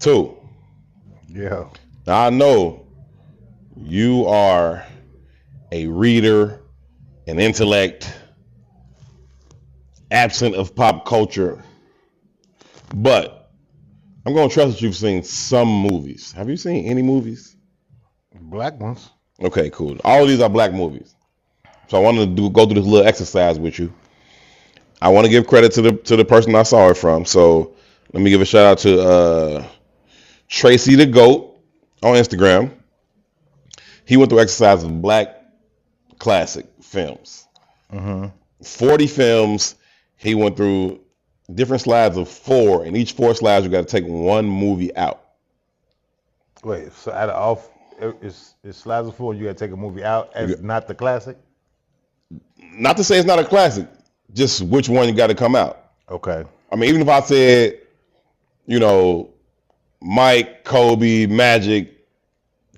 Two. Yeah. Now, I know you are a reader, an intellect, absent of pop culture, but I'm going to trust that you've seen some movies. Have you seen any movies? Black ones. Okay, cool. All of these are black movies. So I wanted to go through this little exercise with you. I want to give credit to the person I saw it from. So let me give a shout out to Tracy the Goat on Instagram. He went through exercise of black classic films. 40 films. He went through different slides of 4, and each 4 slides you got to take one movie out. Wait, so out of all, it's slides of 4, you got to take a movie out as not the classic? Not to say it's not a classic, just which one you got to come out. Okay. I mean, even if I said, Mike, Kobe, Magic,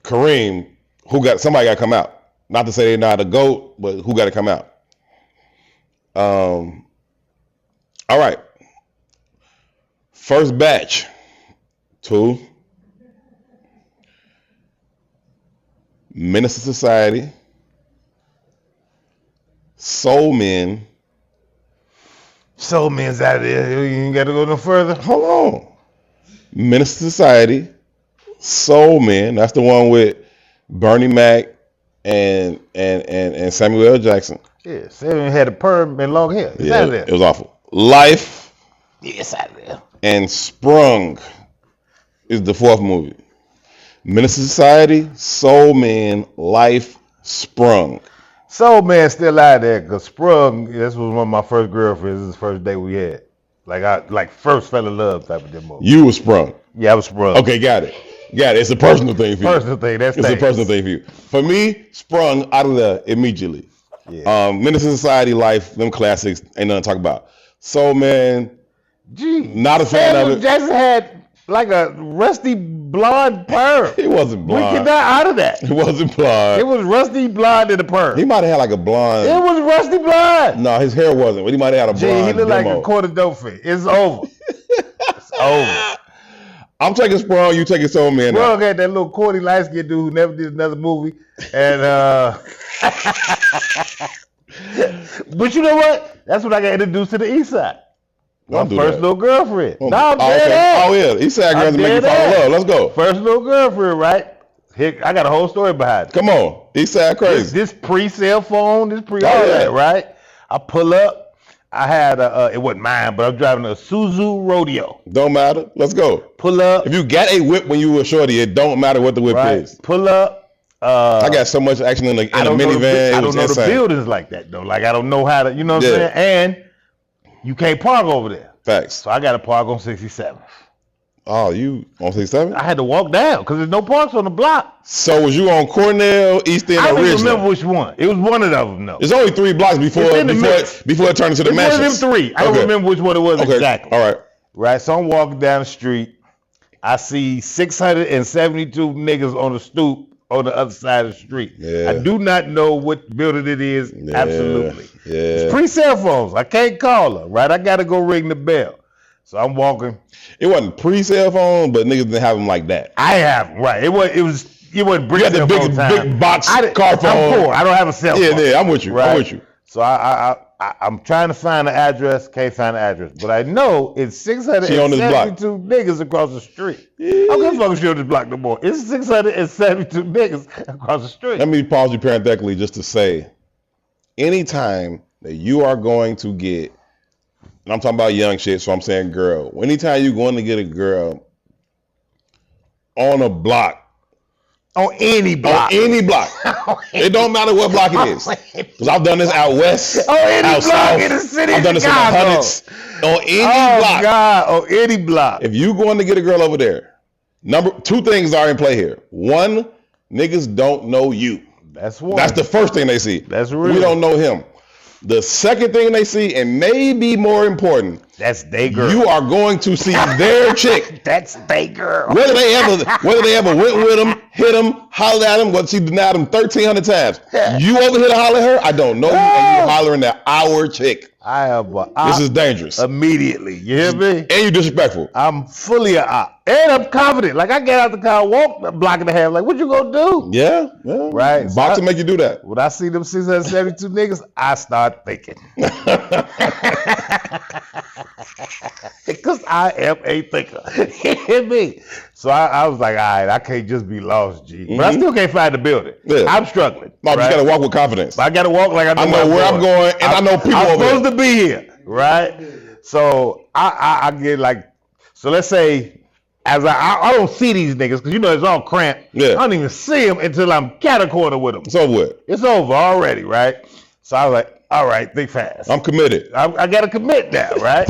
Kareem, somebody got to come out. Not to say they're not a GOAT, but who got to come out? All right. First batch. 2. Menace to Society. Soul Men. Soul Men's out of there. You ain't got to go no further. Hold on. Menace to Society. Soul Men. That's the one with Bernie Mac and Samuel L. Jackson. Yeah, Samuel had a perm and long hair. It's out of there. It was awful. Life. Yeah, it's out of there. And Sprung is the 4th movie. Menace to Society, Soul Man, Life, Sprung. Soul Man still out there because Sprung, this was one of my first girlfriends. This is the first day we had. Like first fell in love type of demo. You were Sprung. Yeah, I was Sprung. Okay, got it. It's a personal thing for you. Personal thing, that's It's a personal thing for you. For me, Sprung out of there immediately. Yeah. Menace to Society, Life, them classics, ain't nothing to talk about. Soul Man, not a fan of it. Jackson had like a rusty blonde perm. He wasn't blonde. We get that out of that. It wasn't blonde. It was rusty blonde in the perm. He might have had like a blonde. It was rusty blonde. No, his hair wasn't, but he might have had a blonde. He looked like a quarter dope fit. It's over. It's over. I'm taking Sprung, you taking Soul Man. Sprung had that little corny light-skinned dude who never did another movie. And but you know what? That's when I got introduced to the East Side. My first little girlfriend. I'm dead. Oh yeah, East Side girls make you fall in love. Let's go. First little girlfriend, right? Here, I got a whole story behind it. Come on, East Side crazy. This pre-cell phone, all that, right? I pull up. I had it wasn't mine, but I'm driving a Suzu Rodeo. Don't matter. Let's go. Pull up. If you got a whip when you were shorty, it don't matter what the whip is. Pull up. I got so much action in the minivan. I don't know the buildings like that though. Like I don't know how to, you know what I'm saying? And you can't park over there. Facts. So I got to park on 67th. Oh, you on 67th? I had to walk down because there's no parks on the block. So was you on Cornell, East End, or Ridgeland? I don't remember which one. It was one of them, though. There's only 3 blocks before it turned into the mansions. One of them 3. I don't remember which one it was exactly. All right. Right. So I'm walking down the street. I see 672 niggas on the stoop on the other side of the street. Yeah. I do not know what building it is. Yeah. Absolutely. Yeah. It's pre-cell phones. I can't call her. Right. I got to go ring the bell. So I'm walking. It wasn't pre-cell phone, but niggas didn't have them like that. I have them, right. It wasn't brick cell phone time. Big box car phone. I'm poor. I don't have a cell phone. Yeah, I'm with you. Right? I'm with you. So I'm trying to find the address. Can't find the address, but I know it's 672 niggas across the street. I don't give a fuck if she on this block no more. It's 672 niggas across the street. Let me pause you parenthetically just to say, anytime that you are going to get, and I'm talking about young shit, so I'm saying girl. Anytime you're going to get a girl on a block, on any block. It don't matter what block it is. Because I've done this out west, on any out block south. In the city I've done this in the hundreds. On any block. Oh God, on any block. If you going to get a girl over there, 2 things are in play here. 1, niggas don't know you. That's one. That's the first thing they see. That's real. We don't know him. The second thing they see, and maybe more important, That's they girl. You are going to see their chick. That's they girl. Whether they ever went with them, hit them, hollered at them, whether she denied them 1,300 times. You over here to holler at her? I don't know you, and you hollering at our chick. I am. This is dangerous. Immediately, you hear me? And you disrespectful. I'm fully a op, and I'm confident. Like I get out the car, walk a block and a half. Like, what you gonna do? Yeah. Right. Boxing make you do that. When I see them 672 niggas, I start thinking. Because I am a thinker. You hear me? So I was like, all right, I can't just be lost, G. But I still can't find the building. Yeah. I'm struggling. No, right? You gotta walk with confidence. I gotta walk like I know where I'm going, and I know people I'm over supposed to be here, right? So I get like, so let's say, as I don't see these niggas, because you know it's all cramped. Yeah. I don't even see them until I'm cat-a-corner with them. It's over with. It's over already, right? So I was like, all right, think fast. I'm committed. I gotta commit now, right?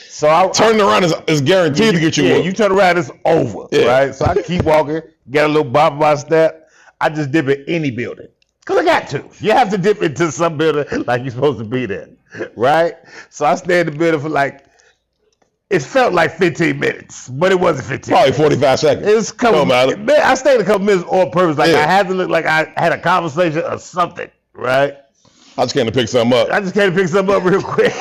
So turning around is guaranteed to get you. Yeah, you turn around, it's over, right? So I keep walking, get a little bop my step. I just dip in any building, cause I got to. You have to dip into some building like you're supposed to be there, right? So I stayed in the building for like, it felt like 15 minutes, but it wasn't 15. Probably 45 seconds. It was I stayed a couple minutes on purpose, like I had to look like I had a conversation or something, right? I just came to pick something up. I just came to pick something up real quick.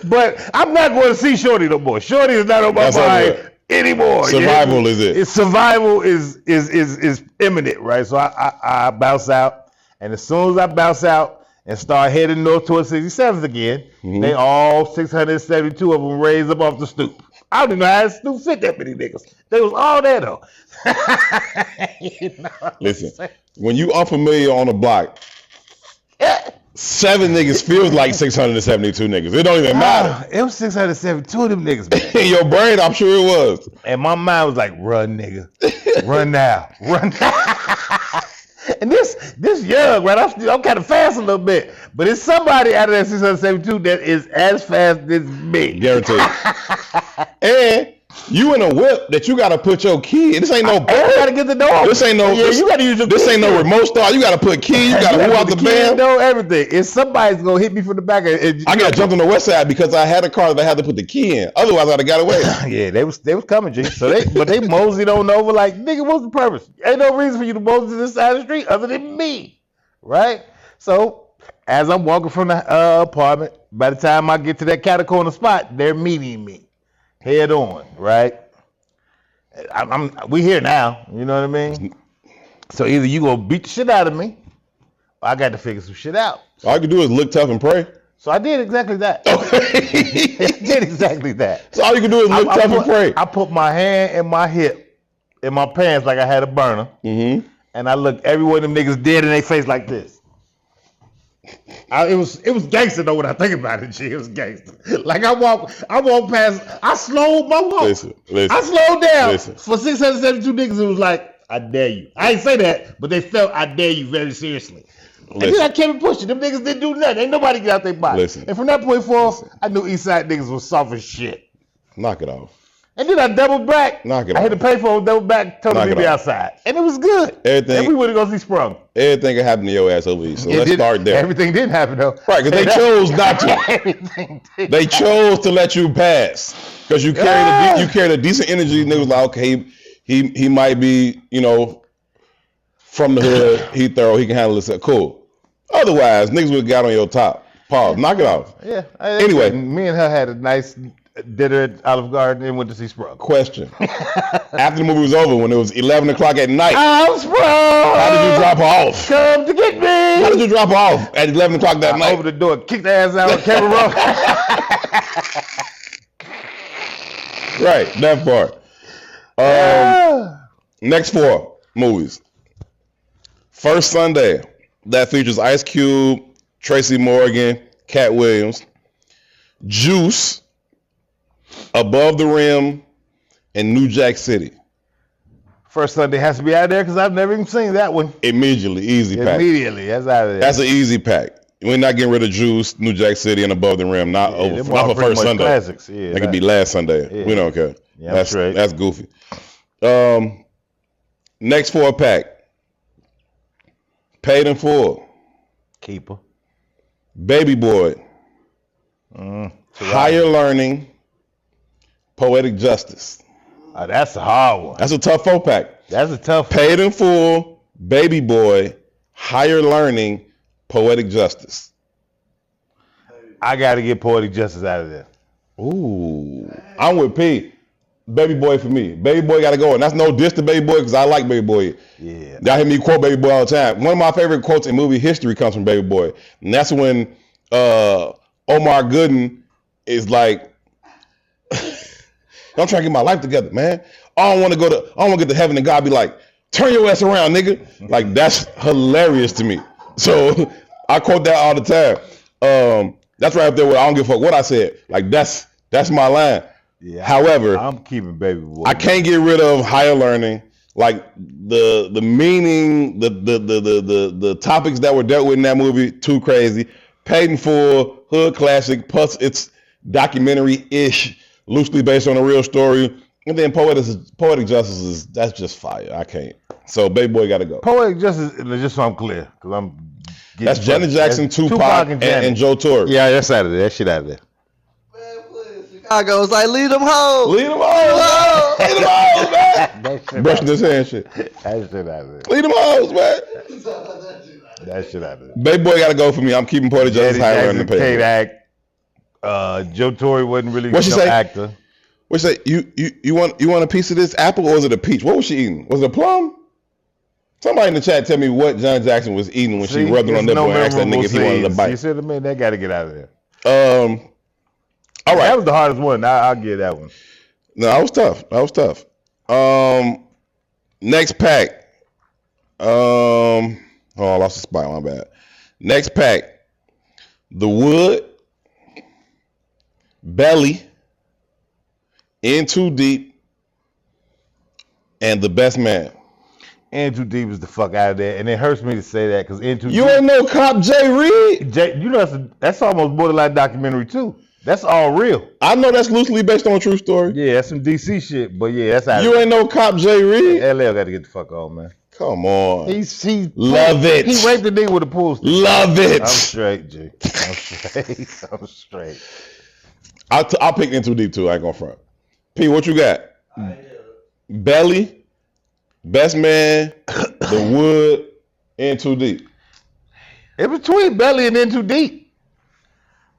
But I'm not going to see Shorty no more. Shorty is not on my mind anymore. Survival is it. Survival is imminent, right? So I bounce out, and as soon as I bounce out and start heading north towards 67th again, they all 672 of them raised up off the stoop. I don't even know how the stoop fit that many niggas. They was all there though. You know listen, when you unfamiliar on the block, 7 niggas feels like 672 niggas. It don't even matter. It was 672 of them niggas, man. In your brain, I'm sure it was. And my mind was like, run, nigga. Run now. Run now. And this young, right? I'm kind of fast a little bit. But it's somebody out of that 672 that is as fast as me. Guaranteed. And you in a whip that you gotta put your key. This ain't no. You gotta get the door. This ain't no. Yeah, you gotta use your. This ain't no remote start. You gotta put key. You gotta move out the van. No, everything. If somebody's gonna hit me from the back, I gotta jump on the west side because I had a car that I had to put the key in. Otherwise, I'd have got away. Yeah, they was coming, G. So they moseyed on over like, nigga, what's the purpose? Ain't no reason for you to mosey to this side of the street other than me, right? So as I'm walking from the apartment, by the time I get to that cat-a-corner spot, they're meeting me head on, right? We here now, you know what I mean? So either you gonna beat the shit out of me, or I got to figure some shit out. All I can do is look tough and pray. So I did exactly that. Okay. I did exactly that. So all you can do is look tough and pray. I put my hand in my hip, in my pants like I had a burner, and I looked every one of them niggas dead in their face like this. It was gangster though when I think about it, G. It was gangster. Like I walk past, I slowed my walk. Listen. I slowed down. For 672 niggas, it was like, I dare you. I ain't say that, but they felt I dare you very seriously. And then I kept pushing. Them niggas didn't do nothing. Ain't nobody get out their body. And from that point forward, I knew East Side niggas was soft as shit. Knock it off. And then I doubled back. Knock it off. I had to pay for a double back, told me to be outside. And it was good. Everything. And we would go see Sprung. Everything could happen to your ass over here. So let's start there. Everything didn't happen though. Right, because they chose not to. Everything did. They chose to let you pass. Because you carried a decent energy. And they was like, okay, he might be, from the hood. He thorough. He can handle this. Cool. Otherwise, niggas would have got on your top. Pause. Knock it off. Yeah. Anyway. Me and her had a nice dinner at Olive Garden and went to see Sprung. Question. After the movie was over, when it was 11 o'clock at night. I'm Sprung! How did you drop her off? Come to get me! How did you drop her off at 11 o'clock that night? Over the door, kicked her ass out on camera roll. Right, that part. Next 4 movies. First Sunday, that features Ice Cube, Tracy Morgan, Cat Williams, Juice, Above the Rim, and New Jack City. First Sunday has to be out there because I've never even seen that one. Immediately, easy pack. Immediately, that's out of there. That's an easy pack. We're not getting rid of Juice, New Jack City, and Above the Rim. Not for first Sunday. Classics. Yeah, that could be last Sunday. Yeah. We don't care. Yeah, that's goofy. Next 4 pack. Paid in Full. Keeper. Baby Boy. Higher Learning, Poetic Justice. That's a hard one. That's a tough 4-pack. That's a tough Paid in Full, Baby Boy, Higher Learning, Poetic Justice. I got to get Poetic Justice out of there. Ooh. I'm with P. Baby Boy for me. Baby Boy got to go. And that's no diss to Baby Boy because I like Baby Boy. Yeah. Y'all hear me quote Baby Boy all the time. One of my favorite quotes in movie history comes from Baby Boy. And that's when Omar Gooden is like, I'm trying to get my life together, man. I don't want to get to heaven and God be like, turn your ass around, nigga. Like, that's hilarious to me. So I quote that all the time. That's right up there with I don't give a fuck what I said. Like, that's my line. Yeah. However, I'm keeping Baby Boy. I can't get rid of Higher Learning. Like the meaning, the topics that were dealt with in that movie, too crazy. Paid in Full, hood classic, plus it's documentary-ish, loosely based on a real story. And then Poetic Justice that's just fire. I can't. So Baby Boy got to go. Poetic Justice, just so I'm clear, because that's Janet Jackson, Tupac and Joe Torre. Yeah, that's out of there. That shit out of there. Chicago's like, leave them hoes. Leave them hoes. Leave them hoes, man. Brushing his hand shit. That shit out of there. Leave them hoes, man. That shit out of there. Baby Boy got to go for me. I'm keeping Poetic Justice higher on the page. Joe Torre wasn't really What'd she say? actor. What'd she say? You want a piece of this apple or was it a peach? What was she eating? Was it a plum? Somebody in the chat tell me what Janet Jackson was eating when she rubbed it on the nipple and asked that nigga if he wanted to bite. You said to me, that got to get out of there. All right. That was the hardest one. I'll get that one. No, that was tough. Next pack. I lost the spot. My bad. Next pack. The Wood. Belly. In Too Deep. And The Best Man. In Too Deep is the fuck out of there, and it hurts me to say that because In Too Deep. You ain't no cop, Jay Reed. You know that's almost borderline documentary too. That's all real. I know that's loosely based on a true story. Yeah, that's some DC shit, but yeah, that's out. You ain't no cop, Jay Reed. LL got to get the fuck on, man. Come on. He love it. He raped the nigga with a pool stick. Love it. I'm straight, G. I'm straight. I'll pick In Too Deep too. I ain't gonna front. P, what you got? Belly. Best Man, The Wood, In Too Deep. In between Belly and In Too Deep.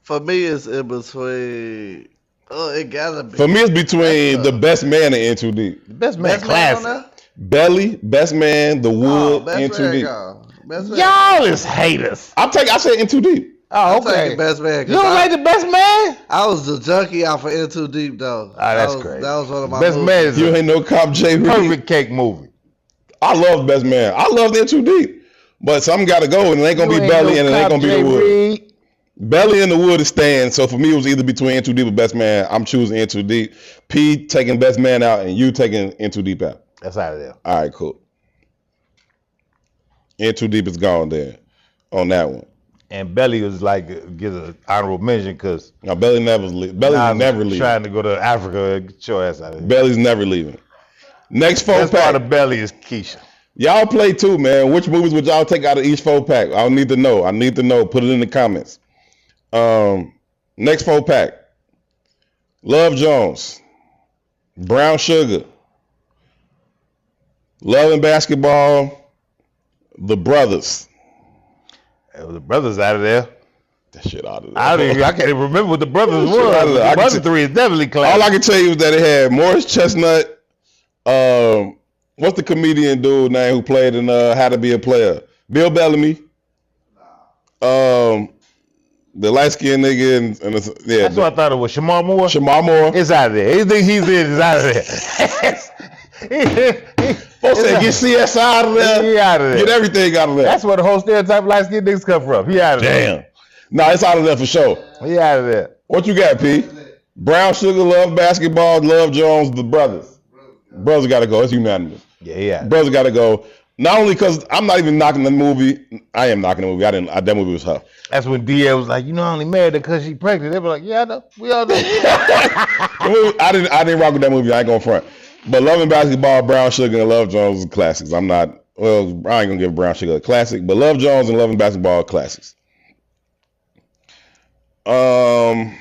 For me, it's in between. Oh, it gotta be. For me, it's between The Best Man and In Too Deep. The Best Man classic. Belly, Best Man, The Wood, In Too Deep. Y'all is haters. I said In Too Deep. Oh, okay. Best Man. You don't like The Best Man? I was the junkie out for In Too Deep though. Oh, that's crazy. That was one of my Best movies. Man is you ain't no cop, Jay Reed. Perfect cake movie. I love Best Man. I love In Too Deep. But something got to go, and it ain't going to be Belly, and it ain't going to be The Wood. Belly and The Wood is staying, so for me, it was either between In Too Deep or Best Man. I'm choosing In Too Deep. P taking Best Man out, and you taking In Too Deep out. That's out of there. All right, cool. In Too Deep is gone there on that one. And Belly was like, get an honorable mention, because now Belly never leaving. Belly's never leaving. Trying to go to Africa, get your ass out of here. Belly's never leaving. Next 4-pack. Best part of Belly is Keisha. Y'all play too, man. Which movies would y'all take out of each 4-pack? I need to know. Put it in the comments. Next 4-pack. Love Jones. Brown Sugar. Love and Basketball. The Brothers. The Brothers out of there. That shit out of there. I can't even remember what The Brothers were. The Brothers 3 is definitely classic. All I can tell you is that it had Morris Chestnut. What's the comedian dude name who played in How to Be a Player? Bill Bellamy. The light skinned nigga and that's what I thought it was. Shamar Moore. Shamar Moore. It's out of there. Anything he's in is out of there. Folks say get CSI out of there. He out of there. Get everything out of there. That's where the whole stereotype of light skinned niggas come from. He out of there. Damn. Nah, it's out of there for sure. He out of there. What you got, P? Brown Sugar, Love Basketball, Love Jones, The Brothers. Brothers got to go. It's unanimous. Yeah. Brothers got to go. Not only because I'm not even knocking the movie. I am knocking the movie. That movie was her. That's when DL was like, I only married her because she pregnant. They were like, yeah, I know. We all know. I didn't rock with that movie. I ain't going front. But Love and Basketball, Brown Sugar, and Love Jones are classics. I ain't going to give Brown Sugar a classic. But Love Jones and Love and Basketball are classics. Next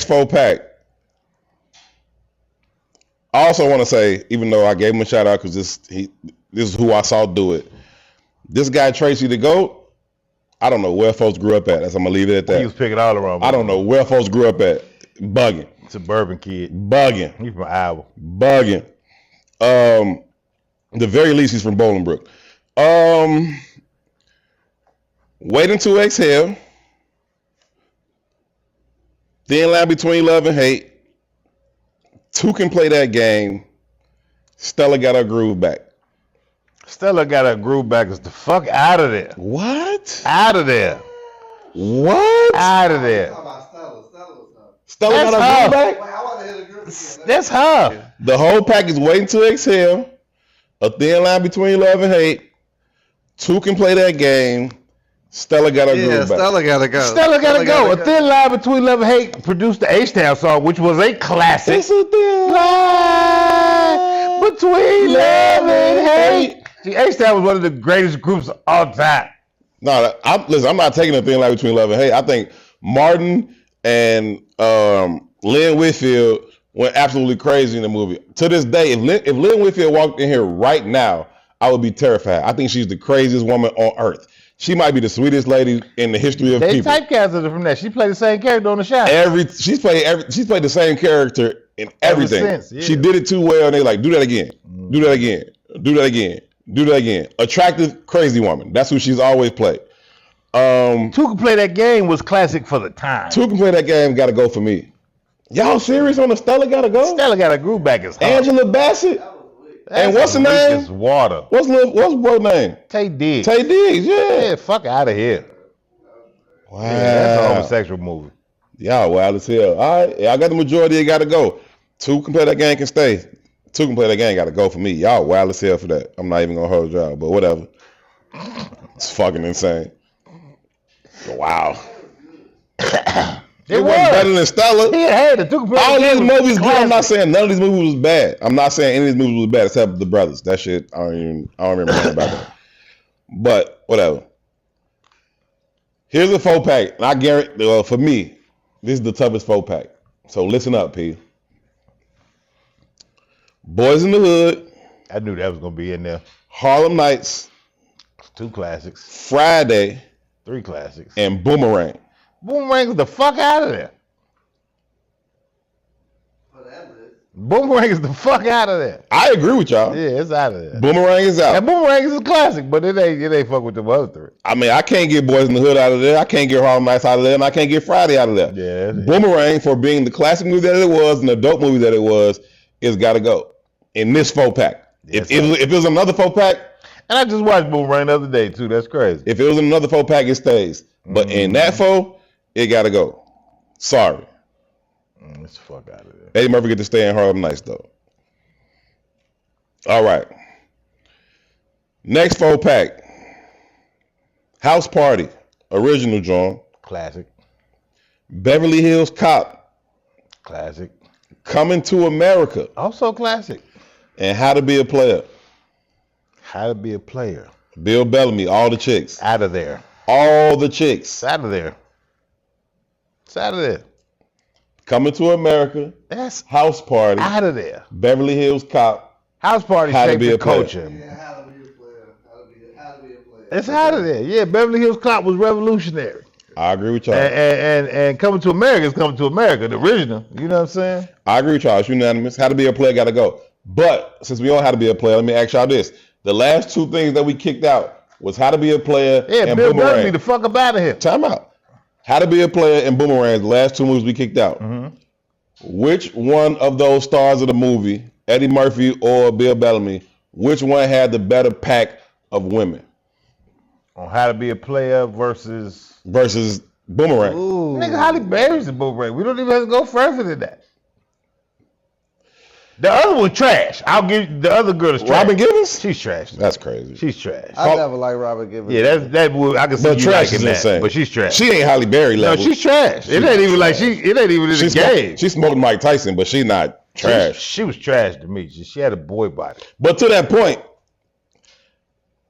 4-pack. I also want to say, even though I gave him a shout out because this is who I saw do it. This guy Tracy the GOAT, I don't know where folks grew up at. I'm gonna leave it at that. He was picking all around. I don't know where folks grew up at. Bugging. Suburban kid. Bugging. He's from Iowa. Bugging. The very least he's from Bolingbrook. Waiting to Exhale. Thin line between love and hate. Two can play that game. Stella got her groove back. Stella got her groove back. Is the fuck out of there. What? Out of there. What? Out of there. Stella got her groove back? Wait, I want to hear the group again. That's her. The whole pack is Waiting to Exhale. A thin line between love and hate. Two can play that game. Stella got her groove back. Stella gotta go. Stella gotta go. A thin line between love and hate produced the H-Town song, which was a classic. It's a thin line between love and hate. See, H-Town was one of the greatest groups of all time. No, listen, I'm not taking a thin line between love and hate. I think Martin and Lynn Whitfield went absolutely crazy in the movie. To this day, if Lynn Whitfield walked in here right now, I would be terrified. I think she's the craziest woman on earth. She might be the sweetest lady in the history of people. They typecasted her from that. She played the same character on the show. She's played the same character in everything. Since, yeah. She did it too well, and they like, do that again, do that again, do that again, do that again. Attractive, crazy woman. That's who she's always played. Two Can Play That Game was classic for the time. Two Can Play That Game gotta go for me. Y'all serious on the Stella gotta go? Stella got a groove back as hard. Angela Bassett. And what's her name? It's water. What's boy's name? Tay Diggs. Tay Diggs, yeah. Yeah, fuck out of here. Wow. Yeah, that's a homosexual movie. Y'all wild as hell. All right, I got the majority. It gotta go. Two Can Play That Game can stay. Two Can Play That Game gotta go for me. Y'all wild as hell for that. I'm not even gonna hold y'all, but whatever. It's fucking insane. Wow. It wasn't better than Stella. Yeah, the Two Can Play All That Game these movies good. classic. I'm not saying none of these movies was bad. I'm not saying any of these movies was bad except The Brothers. That shit, I don't remember nothing about that. But whatever. Here's a 4-pack. And I guarantee, for me, this is the toughest 4-pack. So listen up, P. Boys in the Hood. I knew that was gonna be in there. Harlem Nights. 2 classics. Friday. 3 classics. And Boomerang. Boomerang is the fuck out of there. Boomerang is the fuck out of there. I agree with y'all. Yeah, it's out of there. Boomerang is out. And Boomerang is a classic, but it ain't fuck with the other 3. I mean, I can't get Boys in the Hood out of there. I can't get Harlem Nights out of there, and I can't get Friday out of there. Yeah. Boomerang, for being the classic movie that it was and the dope movie that it was, is got to go in this 4-pack. Yes, if it was another 4-pack, and I just watched Boomerang the other day too. That's crazy. If it was another 4-pack, it stays. But in that 4, it got to go. Sorry. Let's fuck out of there. Eddie Murphy get to stay in Harlem Nights though. All right. Next 4-pack. House Party. Original John. Classic. Beverly Hills Cop. Classic. Coming to America. Also classic. And How to Be a Player. How to Be a Player. Bill Bellamy. All the chicks. Out of there. All the chicks. It's out of there. It's out of there. Coming to America. That's House Party. out of there. Beverly Hills Cop. House Party How to shaped Be the a Player. culture. Yeah, how to be a player. How to be a player. It's out of there. Yeah, Beverly Hills Cop was revolutionary. I agree with y'all. And Coming to America is Coming to America, the original. You know what I'm saying? I agree with y'all. It's unanimous. How to Be a Player got to go. But since we don't How to Be a Player, let me ask y'all this. The last 2 things that we kicked out was How to Be a Player and Bill Boomerang. Bellamy, the fuck up out of here. Time out. How to Be a Player and Boomerang, the last 2 movies we kicked out. Mm-hmm. Which one of those stars of the movie, Eddie Murphy or Bill Bellamy, which one had the better pack of women? On How to Be a Player versus Boomerang. Ooh. Nigga, Holly Berry's the Boomerang. We don't even have to go further than that. The other one trash. I'll give you, the other girl is trash. Robin Givens? She's trash. That's crazy. She's trash. I never liked Robert Givens. Yeah, that I can see But you trash liking is that, insane. but she's trash. She ain't Halle Berry No, level. she's trash. It ain't even like it ain't even in the game. She smoked Mike Tyson, but she not trash. She was trash to me. She had a boy body. But to that point,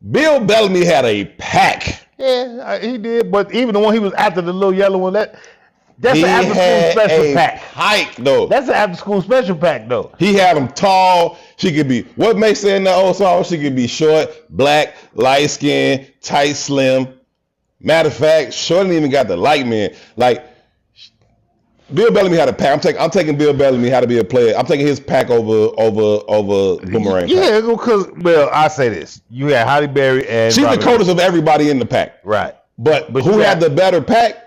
Bill Bellamy had a pack Yeah, he did. But even the one he was after, the little yellow one, that's he an after school special pack. Hike though. That's an after school special pack though. He had them tall. She could be what May said in the old song. She could be short, black, light skin, tight, slim. Matter of fact, Short didn't even got the light man. Like Bill Bellamy had a pack. I'm taking Bill Bellamy how to be a player. I'm taking his pack over Boomerang. Yeah, because I say this: you had Holly Berry and she's the coldest of everybody in the pack, right? But who had the better pack?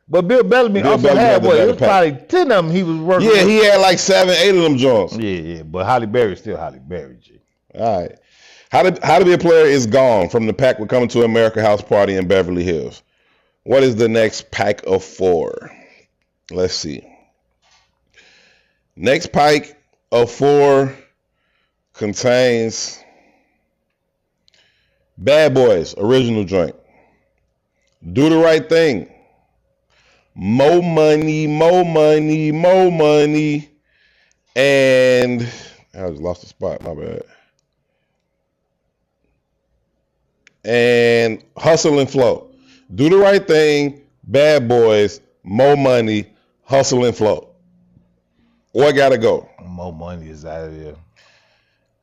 But Bill Bellamy also had what? It was probably 10 of them he was working. Yeah, he had like 7, 8 of them joints. Yeah. But Holly Berry is still Holly Berry, G. All right. How to be a player is gone from the pack. We're coming to America house party in Beverly Hills. What is the next pack of 4? Let's see. Next pack of 4 contains Bad Boys, original joint. Do the Right Thing. More money, more money, more money. And I just lost the spot, my bad. And Hustle and Flow. Do the Right Thing, Bad Boys, More Money, Hustle and Flow. Or gotta go. More money is out of there.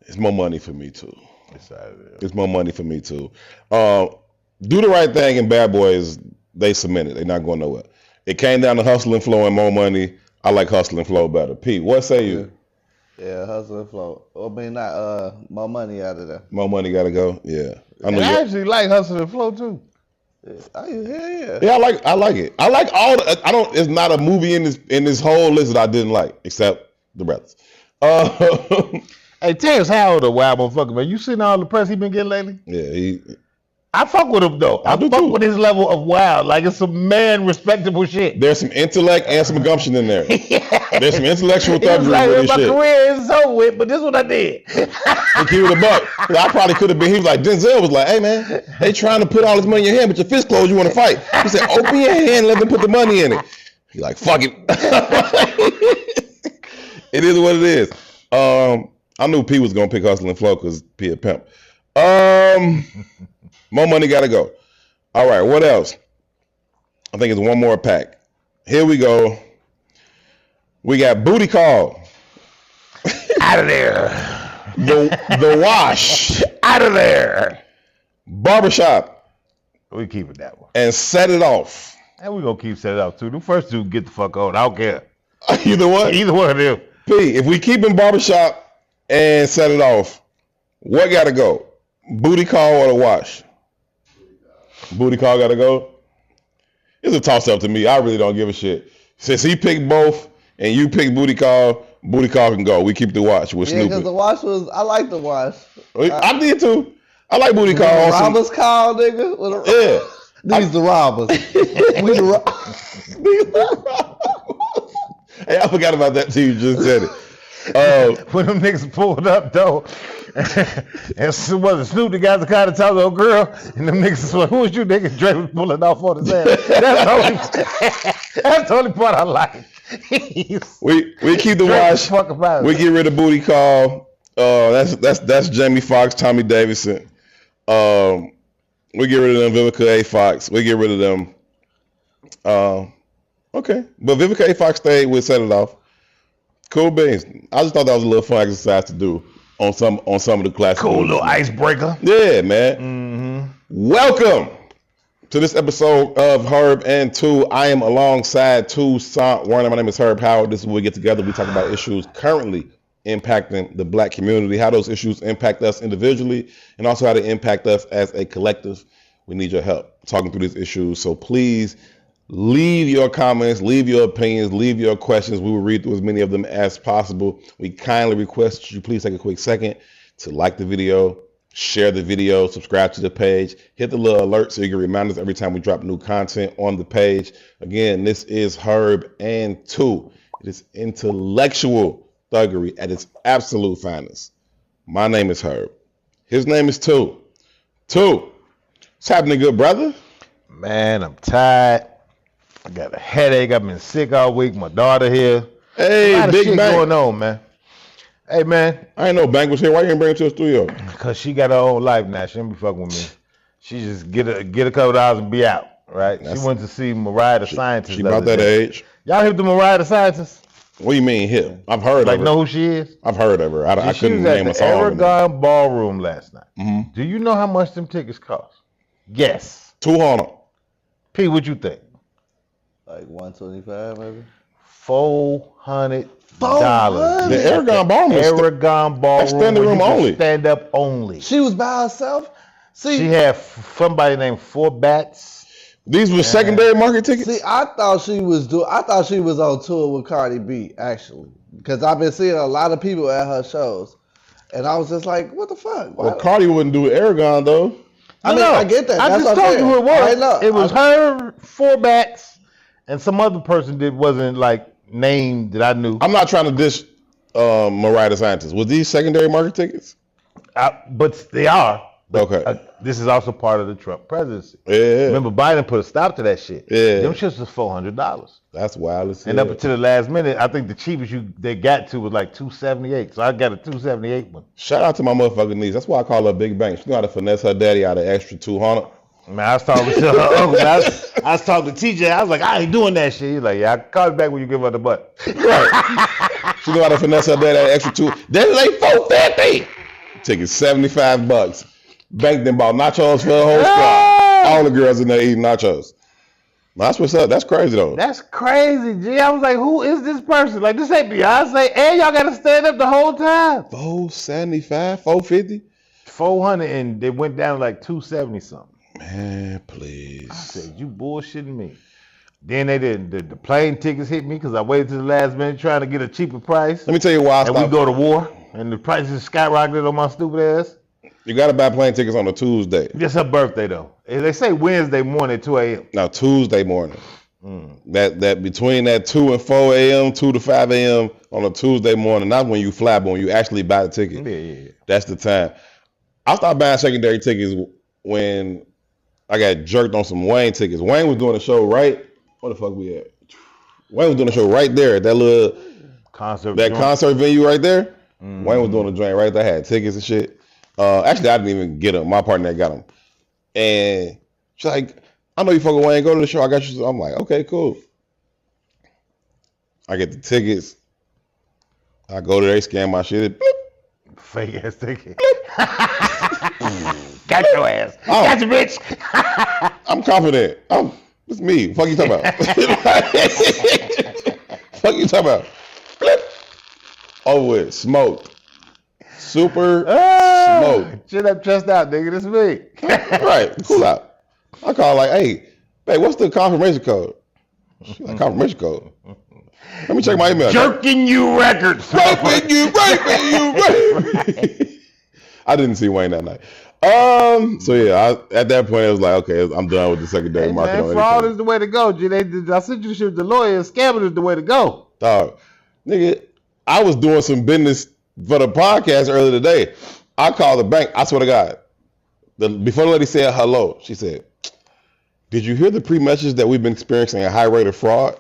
It's more money for me too. It's out of there. It's more money for me too. Do the Right Thing and Bad Boys, they cemented. They're not going nowhere. It came down to Hustle and Flow and More Money. I like Hustle and Flow better. Pete, what say you? Yeah, Hustle and Flow. I mean, not More Money out of there. More Money gotta go. Yeah. I actually like Hustle and Flow too. Yeah. Yeah, I like it. I like all the, I don't. It's not a movie in this whole list that I didn't like, except The Brothers. Hey, Terrence Howard a wild motherfucker, man. You seen all the press he been getting lately? Yeah, I fuck with him though. I do fuck too. with his level of wild. Like it's some man respectable shit. There's some intellect and some gumption in there. There's some intellectual thuggery like, with this my shit. career is over with, but this is what I did. And keep it a buck. I probably could have been. He was like, Denzel was like, hey man, they trying to put all this money in your hand, but your fist closed, you want to fight. He said, open your hand and let them put the money in it. He like, fuck it. It is what it is. I knew P was gonna pick Hustle and Flow because P a pimp. More Money gotta go. All right, what else? I think it's one more pack. Here we go. We got Booty Call. Out of there. The Wash. Out of there. Barbershop. We keep it that one. And Set It Off. And we gonna keep Set It Off too. The first two get the fuck on. I don't care. Either one? Either one of them. P, if we keep in Barbershop and Set It Off, what gotta go? Booty Call or The Wash? Booty Call gotta go? It's a toss-up to me. I really don't give a shit. Since he picked both and you picked Booty Call can go. We keep The Wash. We're Yeah, because stupid. The Wash I like The Wash. I did too. I like Booty Call. Robbers call, nigga. Yeah. These the robbers. We the Hey, I forgot about that till you just said it. When them niggas pulled up though, and Snoop the guy that kind of talked to a girl, and them niggas was like, who was you nigga? Dre was pulling off on his ass. That's the only part I like. we keep The Wash. We get rid of Booty Call. That's Jamie Foxx, Tommy Davidson. We get rid of them, Vivica A. Fox. We get rid of them. Okay, but Vivica A. Fox stayed with Set It Off. Cool beans. I just thought that was a little fun exercise to do on some of the classic. Cool little icebreaker. Yeah, man. Welcome to this episode of Herb Tou. I am alongside Toussaint Warner. My name is Herb Howard. This is where we get together. We talk about issues currently impacting the black community, how those issues impact us individually, and also how they impact us as a collective. We need your help talking through these issues. So please leave your comments, leave your opinions, leave your questions. We will read through as many of them as possible. We kindly request you please take a quick second to like the video, share the video, subscribe to the page, hit the little alert so you get reminders every time we drop new content on the page. Again, this is Herb Tou. It is intellectual thuggery at its absolute finest. My name is Herb. His name is Tou. Tou, what's happening, good brother? Man, I'm tired. I got a headache. I've been sick all week. My daughter here. Hey, a lot of Big shit Bang. going on, man. Hey, man. I ain't know Bank was here. Why you didn't bring him to the studio? Because she got her own life now. She don't be fucking with me. She just get a couple dollars and be out, right? She went to see Mariah the Scientist. She about that age. Y'all hip to Mariah the Scientist? What do you mean hip? I've heard of her. Like know who she is? I've heard of her. I couldn't name a song. She was at the Aragon Ballroom last night. Mm-hmm. Do you know how much them tickets cost? Yes. $200. P, what you think? Like 125 maybe? $400. The Aragon Ballroom. Aragon Ballroom. Standing room only. Stand up only. She was by herself? See, she had somebody named Four Bats. These were secondary market tickets? See, I thought she was on tour with Cardi B, actually. Because I've been seeing a lot of people at her shows. And I was just like, what the fuck? Well, Cardi wouldn't do Aragon, though. I get that. I just told you who it was. It was her, Four Bats, and some other person that wasn't, like, named that I knew. I'm not trying to dish Mariah the Scientist. Was these secondary market tickets? But they are. But, okay. This is also part of the Trump presidency. Yeah. Remember, Biden put a stop to that shit. Yeah. Them shits was $400. That's wild. And up until the last minute, I think the cheapest they got to was like $278. So I got a $278 one. Shout out to my motherfucking niece. That's why I call her Big Bang. She know how to finesse her daddy out of extra $200. Man, I was talking to her uncle. I was talking to TJ. I was like, I ain't doing that shit. He's like, yeah, I call you back when you give her the butt. Right. She know how to finesse her daddy out of extra $200. That's like $450. Taking $75. Banked and bought nachos for the whole squad. All the girls in there eating nachos. That's what's up. That's crazy though. That's crazy, G. I was like, who is this person? Like, this ain't Beyonce, and y'all gotta stand up the whole time. $475, $450, $400, and they went down to like $270 something. Man, please. I said, you bullshitting me. Then they did the plane tickets hit me because I waited to the last minute trying to get a cheaper price. Let me tell you why. And we go to war, and the prices skyrocketed on my stupid ass. You got to buy plane tickets on a Tuesday. Just her birthday, though. They say Wednesday morning at 2 a.m. No, Tuesday morning. That between that 2 and 4 a.m., 2 to 5 a.m. on a Tuesday morning, not when you fly, but when you actually buy the ticket. Yeah. That's the time. I started buying secondary tickets when I got jerked on some Wayne tickets. Wayne was doing a show right. What the fuck we at? Wayne was doing a show right there at that little concert venue right there. Wayne was doing a joint right there. I had tickets and shit. Actually, I didn't even get them. My partner got them. And she's like, I know you fucking Wayne. Go to the show. I got you. I'm like, okay, cool. I get the tickets. I go there. They scan my shit. Bloop. Fake ass ticket. Got your ass. Got your bitch. I'm confident. It's me. Fuck you talking about? Fuck you talking about? Flip. Over with. Smoked. Super smoked. Shit up, chest out, nigga. This me. Right. Cool out. I call like, hey, babe, what's the confirmation code? She's like, confirmation code. Let me check my email. Jerking you records. Raping you. I didn't see Wayne that night. So yeah, at that point, I was like, okay, I'm done with the secondary market. Man, fraud is the way to go, G. I sent you shit with the lawyer. Scamming is the way to go. Dog, nigga, I was doing some business for the podcast earlier today. I called the bank. I swear to God, before the lady said hello, she said, "Did you hear the pre-message that we've been experiencing a high rate of fraud?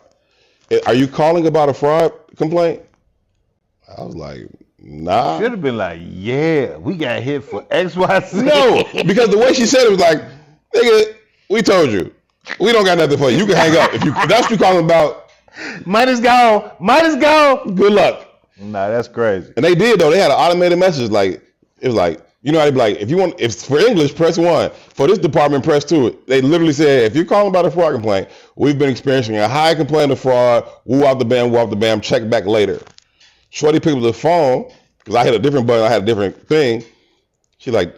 Are you calling about a fraud complaint?" I was like, nah. Should have been like, yeah, we got hit for XYZ. No, because the way she said it was like, nigga, we told you. We don't got nothing for you. You can hang up. If that's what you're calling about. Might as go. Good luck. Nah, that's crazy. And they did, though. They had an automated message. Like, it was like, you know how they be like, if for English, press 1. For this department, press 2. They literally said, if you're calling about a fraud complaint, we've been experiencing a high complaint of fraud. Woo out the bam, check back later. Shorty picked up the phone, because I hit a different button, I had a different thing. She like,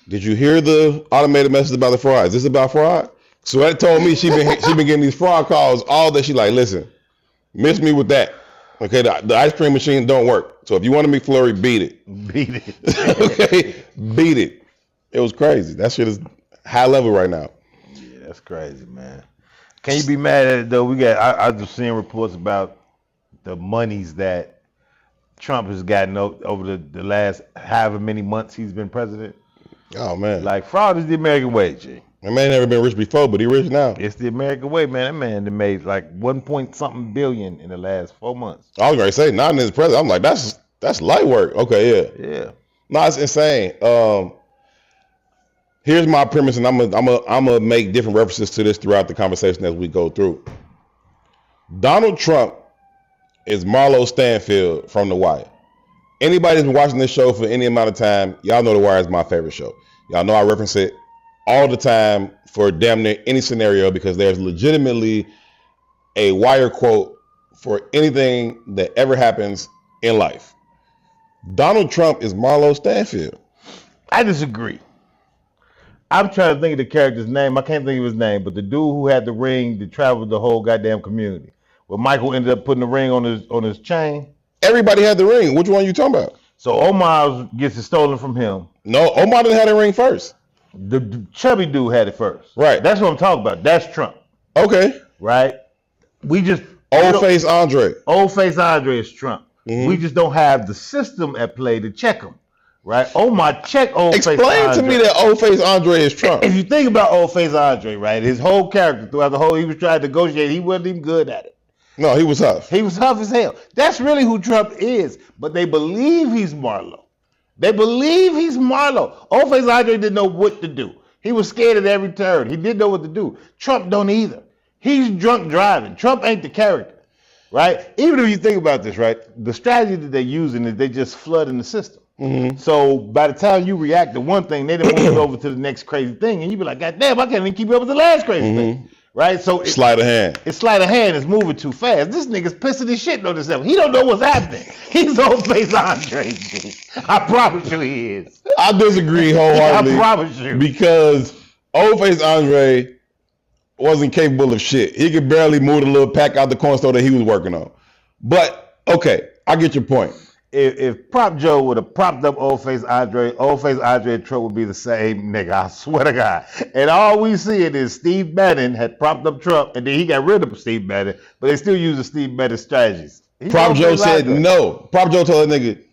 did you hear the automated message about the fraud? Is this about fraud? So that told me she been getting these fraud calls all day. She like, listen, miss me with that. Okay, the ice cream machine don't work. So if you want a McFlurry, beat it. Beat it. Okay, beat it. It was crazy. That shit is high level right now. Yeah, that's crazy, man. Can you be mad at it though? I just seeing reports about the monies that Trump has gotten over the last however many months he's been president. Oh man. Like fraud is the American way, G. That man never been rich before, but he rich now. It's the American way, man. That man that made like 1.something billion in the last 4 months. I was gonna say, not in his president. I'm like, that's light work. Okay, yeah. Yeah. No, it's insane. Here's my premise, and I'm gonna make different references to this throughout the conversation as we go through. Donald Trump is Marlo Stanfield from The Wire. Anybody that's been watching this show for any amount of time, y'all know The Wire is my favorite show. Y'all know I reference it all the time for damn near any scenario because there's legitimately a Wire quote for anything that ever happens in life. Donald Trump is Marlo Stanfield. I disagree. I'm trying to think of the character's name. I can't think of his name, but the dude who had the ring that traveled the whole goddamn community. Well, Michael ended up putting the ring on his chain. Everybody had the ring. Which one are you talking about? So Omar gets it stolen from him. No, Omar didn't have the ring first. The chubby dude had it first. Right. That's what I'm talking about. That's Trump. Okay. Right? We just... Old face Andre. Old face Andre is Trump. Mm-hmm. We just don't have the system at play to check him. Right? Omar check old face Andre. Explain to me that old face Andre is Trump. If you think about old face Andre, right? His whole character throughout the whole... He was trying to negotiate. He wasn't even good at it. No, he was tough. He was tough as hell. That's really who Trump is. But they believe he's Marlo. They believe he's Marlo. Old face Andre didn't know what to do. He was scared at every turn. He didn't know what to do. Trump don't either. He's drunk driving. Trump ain't the character. Right? Even if you think about this, right? The strategy that they're using is they just flood in the system. Mm-hmm. So by the time you react to one thing, they done move over to the next crazy thing. And you be like, God damn, I can't even keep up with the last crazy thing. Right? So sleight of hand. It's sleight of hand. It's moving too fast. This nigga's pissing his shit on himself. He don't know what's happening. He's old face Andre. I promise you he is. I disagree wholeheartedly. I promise you. Because old face Andre wasn't capable of shit. He could barely move the little pack out the corner store that he was working on. But, okay, I get your point. If Prop Joe would have propped up old face Andre and Trump would be the same nigga. I swear to God. And all we see it is Steve Bannon had propped up Trump, and then he got rid of Steve Bannon, but they still use the Steve Bannon strategies. Prop Joe said no. Prop Joe told that nigga,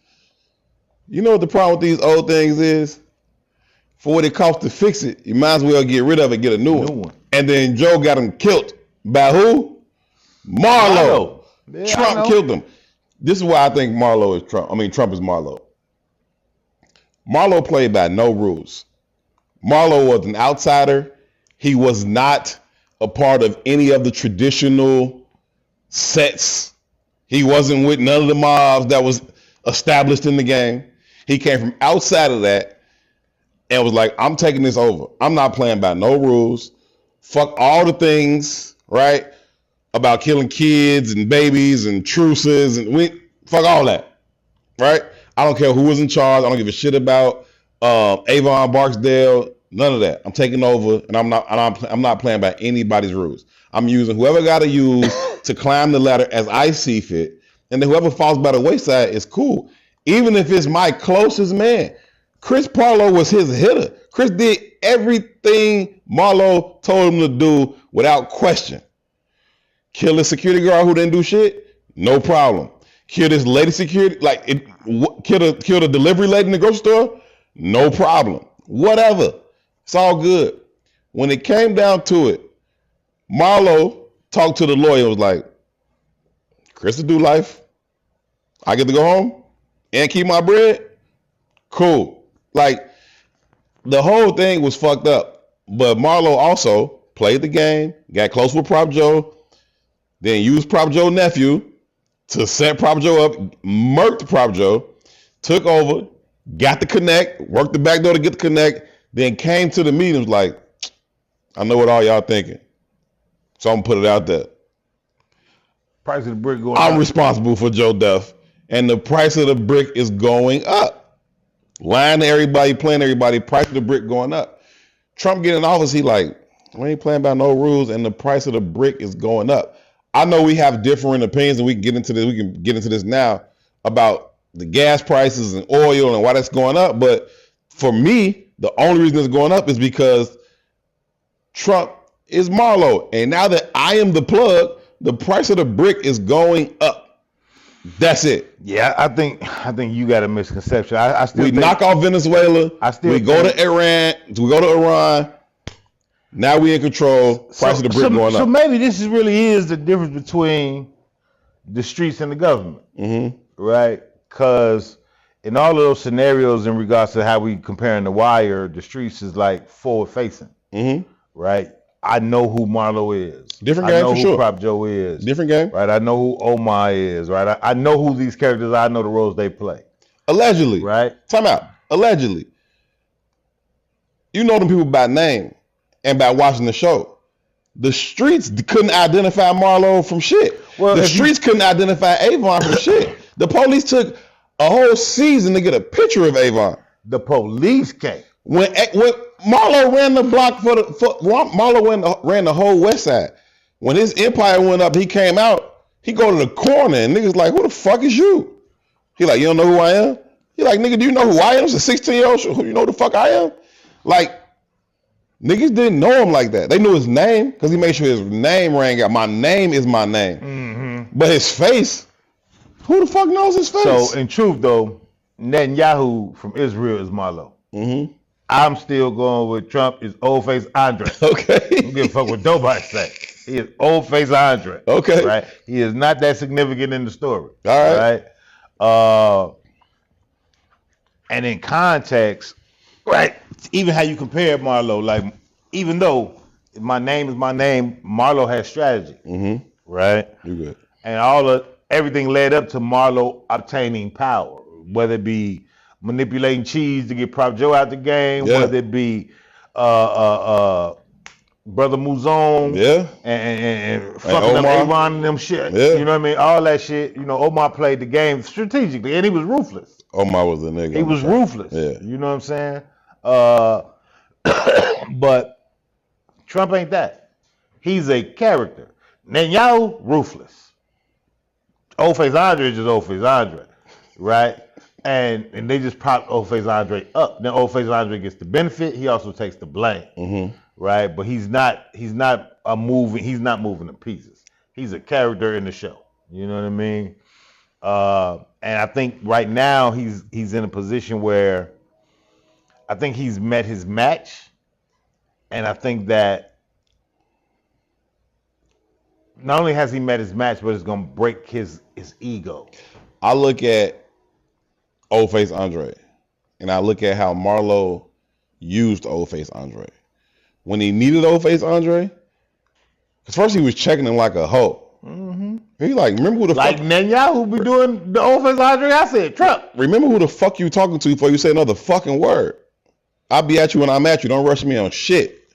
you know what the problem with these old things is? For what it costs to fix it, you might as well get rid of it, get a new one. And then Joe got him killed. By who? Marlo. Yeah, Trump killed him. This is why I think Marlo is Trump. I mean, Trump is Marlo. Marlo played by no rules. Marlo was an outsider. He was not a part of any of the traditional sets. He wasn't with none of the mobs that was established in the game. He came from outside of that and was like, I'm taking this over. I'm not playing by no rules. Fuck all the things, right? About killing kids and babies and truces and fuck all that, right? I don't care who was in charge. I don't give a shit about Avon Barksdale. None of that. I'm taking over, and I'm not playing by anybody's rules. I'm using whoever got to use to climb the ladder as I see fit, and then whoever falls by the wayside is cool. Even if it's my closest man. Chris Parlow was his hitter. Chris did everything Marlo told him to do without question. Kill a security guard who didn't do shit? No problem. Kill this lady security, kill the delivery lady in the grocery store? No problem. Whatever. It's all good. When it came down to it, Marlo talked to the lawyer and was like, Chris will do life. I get to go home and keep my bread? Cool. Like, the whole thing was fucked up. But Marlo also played the game, got close with Prop Joe, then used Prop Joe's nephew to set Prop Joe up, murked Prop Joe, took over, got the connect, worked the back door to get the connect, then came to the meeting and was like, I know what all y'all thinking. So I'm going to put it out there. Price of the brick going I'm up. responsible for Joe Duff, and the price of the brick is going up. Lying to everybody, playing everybody, price of the brick going up. Trump getting in office, he like, we ain't playing by no rules, and the price of the brick is going up. I know we have different opinions, and we can get into this. We can get into this now about the gas prices and oil and why that's going up. But for me, the only reason it's going up is because Trump is Marlo, and now that I am the plug, the price of the brick is going up. That's it. Yeah, I think you got a misconception. I still think, knock off Venezuela. We go to Iran. We go to Iran. Now we in control. Price of the brick going up. So maybe this really is the difference between the streets and the government, right? Because in all of those scenarios in regards to how we comparing The Wire, the streets is like forward facing, right? I know who Marlo is. Different game for sure. I know who Prop Joe is. Different game. Right, I know who Omar is, right? I know who these characters are. I know the roles they play. Allegedly. Right? Time out. Allegedly. You know them people by name and by watching the show. The streets couldn't identify Marlo from shit. Well, the streets couldn't identify Avon from shit. The police took a whole season to get a picture of Avon. The police came. When Marlo ran the block Marlo ran the whole West Side. When his empire went up, he came out. He go to the corner and niggas like, who the fuck is you? He like, you don't know who I am? He like, nigga, do you know who I am? It's a 16-year-old. Who you know who the fuck I am? Like, niggas didn't know him like that. They knew his name because he made sure his name rang out. My name is my name. Mm-hmm. But his face, who the fuck knows his face? So in truth though, Netanyahu from Israel is Marlo. Mm-hmm. I'm still going with Trump is old face Andre. Okay. I don't give a fuck what nobody say. He is old face Andre. Okay. Right? He is not that significant in the story. All right. And in context, right, even how you compare Marlo, like, even though my name is my name, Marlo has strategy. Mm-hmm. Right? You good. And everything led up to Marlo obtaining power, whether it be manipulating cheese to get Prop Joe out the game, whether it be Brother Mouzon, and fucking up Avon and them shit. Yeah. You know what I mean? All that shit. You know, Omar played the game strategically, and he was ruthless. Omar was a nigga. He was ruthless. Yeah. You know what I'm saying? But Trump ain't that. He's a character. Netanyahu, ruthless. Old face Andre is just old face Andre, right? And they just prop old face Andre up. Then old face Andre gets the benefit. He also takes the blame, right? But he's not moving the pieces. He's a character in the show. You know what I mean? And I think right now he's in a position where I think he's met his match, and I think that not only has he met his match, but it's gonna break his ego. I look at Old Face Andre, and I look at how Marlo used Old Face Andre. When he needed Old Face Andre, because first he was checking him like a hoe. Mm-hmm. He like, remember who the fuck? Like Netanyahu be doing the Old Face Andre. I said, Trump. Remember who the fuck you talking to before you say another fucking word. I'll be at you when I'm at you. Don't rush me on shit.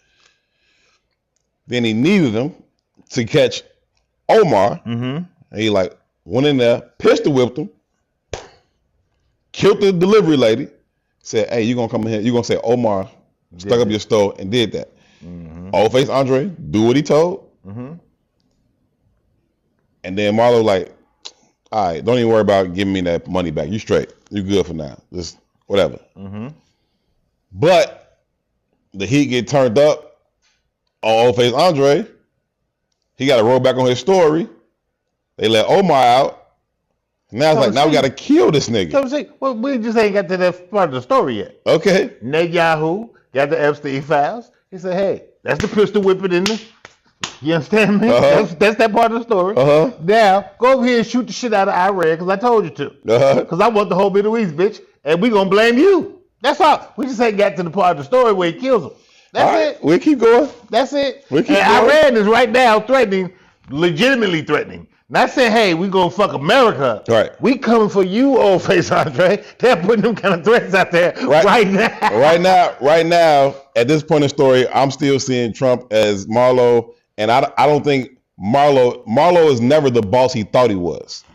Then he needed him to catch Omar. Mm-hmm. And he like went in there, pistol whipped him, killed the delivery lady, said, hey, you gonna come in here, you gonna say Omar stuck up your stove and did that. Mm-hmm. Old Face Andre, do what he told. Mm-hmm. And then Marlo like, all right, don't even worry about giving me that money back. You straight. You good for now. Just whatever. Mm-hmm. But the heat get turned up on Old Face Andre. He got to roll back on his story. They let Omar out. Now it's like, now we got to kill this nigga. So I'm saying, well, we just ain't got to that part of the story yet. Okay. Netanyahu got the Epstein files. He said, hey, that's the pistol whipping in there. You understand me? Uh-huh. That's that part of the story. Uh-huh. Now, go over here and shoot the shit out of Iran because I told you to. Because I want the whole Middle East, bitch. And we going to blame you. That's all. We just ain't got to the part of the story where he kills him. That's it. We'll keep going. That's it. We'll keep going. Iran is right now threatening, legitimately threatening. Not saying, hey, we going to fuck America. Right. We coming for you, Old Face Andre. They're putting them kind of threats out there right now. Right now, at this point in the story, I'm still seeing Trump as Marlo. And I don't think Marlo is never the boss he thought he was,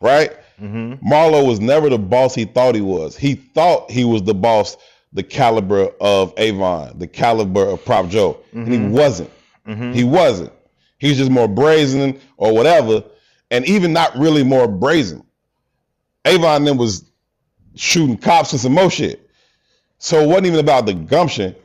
right? Mm-hmm. Marlo was never the boss he thought he was. He thought he was the boss, the caliber of Avon, the caliber of Prop Joe. Mm-hmm. And he wasn't. Mm-hmm. He wasn't. He was just more brazen or whatever, and even not really more brazen. Avon then was shooting cops and some more shit. So it wasn't even about the gumption.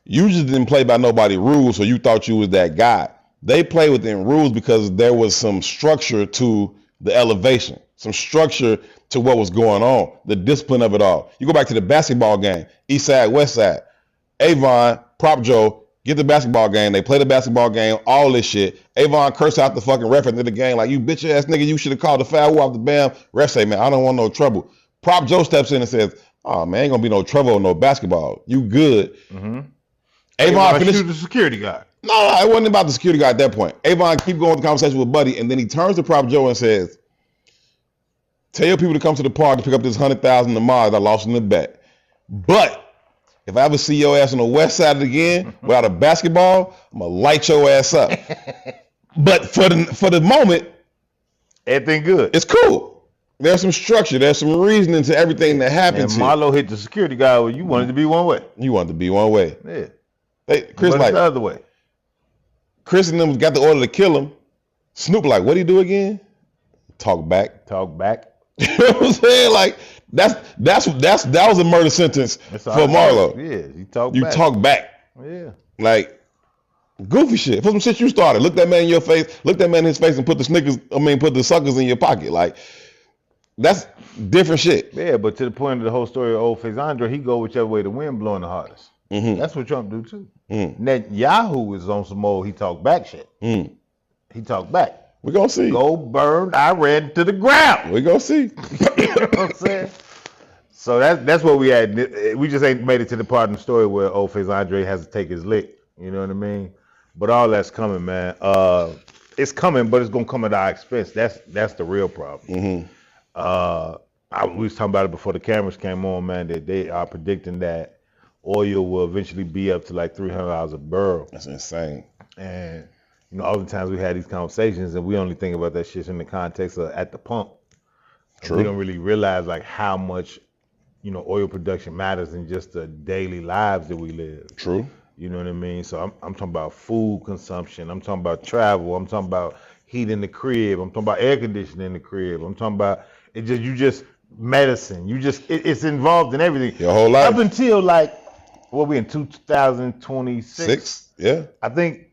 You just didn't play by nobody's rules, so you thought you was that guy. They play within rules because there was some structure to the elevation, some structure to what was going on, the discipline of it all. You go back to the basketball game, East Side, West Side. Avon, Prop Joe, get the basketball game. They play the basketball game, all this shit. Avon cursed out the fucking ref at the end of the game like, you bitch ass nigga, you should have called the foul off the bam. Ref say, man, I don't want no trouble. Prop Joe steps in and says, "Oh man, ain't gonna be no trouble or no basketball. You good?" Mm-hmm. Avon finished the security guard. No, it wasn't about the security guard at that point. Avon keep going with the conversation with Buddy, and then he turns to Prop Joe and says, "Tell your people to come to the park to pick up this $100,000 tomorrow. I lost in the bet. But if I ever see your ass on the west side again without a basketball, I'm gonna light your ass up." But for the moment, everything good. It's cool. There's some structure. There's some reasoning to everything that happens. And Marlo hit the security guy. You wanted to be one way. You wanted to be one way. Yeah. Chris like the other way. Chris and them got the order to kill him. Snoop like, what do you do again? Talk back. Talk back. You know what I'm saying? Like that was a murder sentence for Marlo. Yeah, you talk back. Yeah. Like goofy shit. For some shit you started. Look that man in your face. Look that man in his face and put the suckers in your pocket. Like that's different shit. Yeah, but to the point of the whole story of old face Andre, he go whichever way the wind blowing the hardest. Mm-hmm. That's what Trump do too. Netanyahu is on some old he talk back shit. He talk back. We're gonna see. Go burn Iran to the ground. We're gonna see. You know what I'm saying? So that's what we had. We just ain't made it to the part of the story where old face Andre has to take his lick. You know what I mean? But all that's coming, man. It's coming, but it's gonna come at our expense. That's the real problem. We was talking about it before the cameras came on, man. That they are predicting that oil will eventually be up to like $300 a barrel. That's insane. And you know, all the times we had these conversations, and we only think about that shit in the context of at the pump. True. We don't really realize like how much, you know, oil production matters in just the daily lives that we live. True. You know what I mean? So I'm talking about food consumption. I'm talking about travel. I'm talking about heat in the crib. I'm talking about air conditioning in the crib. I'm talking about medicine. It's involved in everything. Your whole life. Up until like, we in 2026? Yeah. I think,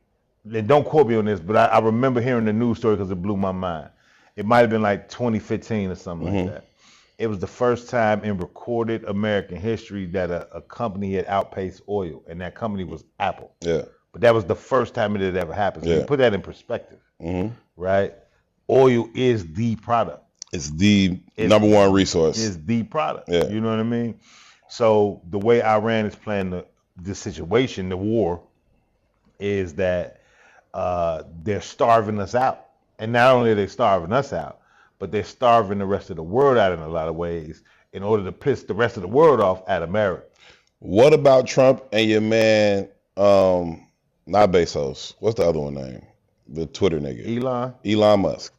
don't quote me on this, but I remember hearing the news story because it blew my mind. It might have been like 2015 or something like that. It was the first time in recorded American history that a company had outpaced oil, and that company was Apple. Yeah. But that was the first time it had ever happened. So you put that in perspective, right? Oil is the product. It's the number one resource. It's the product. Yeah. You know what I mean? So the way Iran is playing this situation, the war, is that they're starving us out. And not only are they starving us out, but they're starving the rest of the world out in a lot of ways in order to piss the rest of the world off at America. What about Trump and your man, not Bezos, what's the other one name? The Twitter nigga. Elon Musk.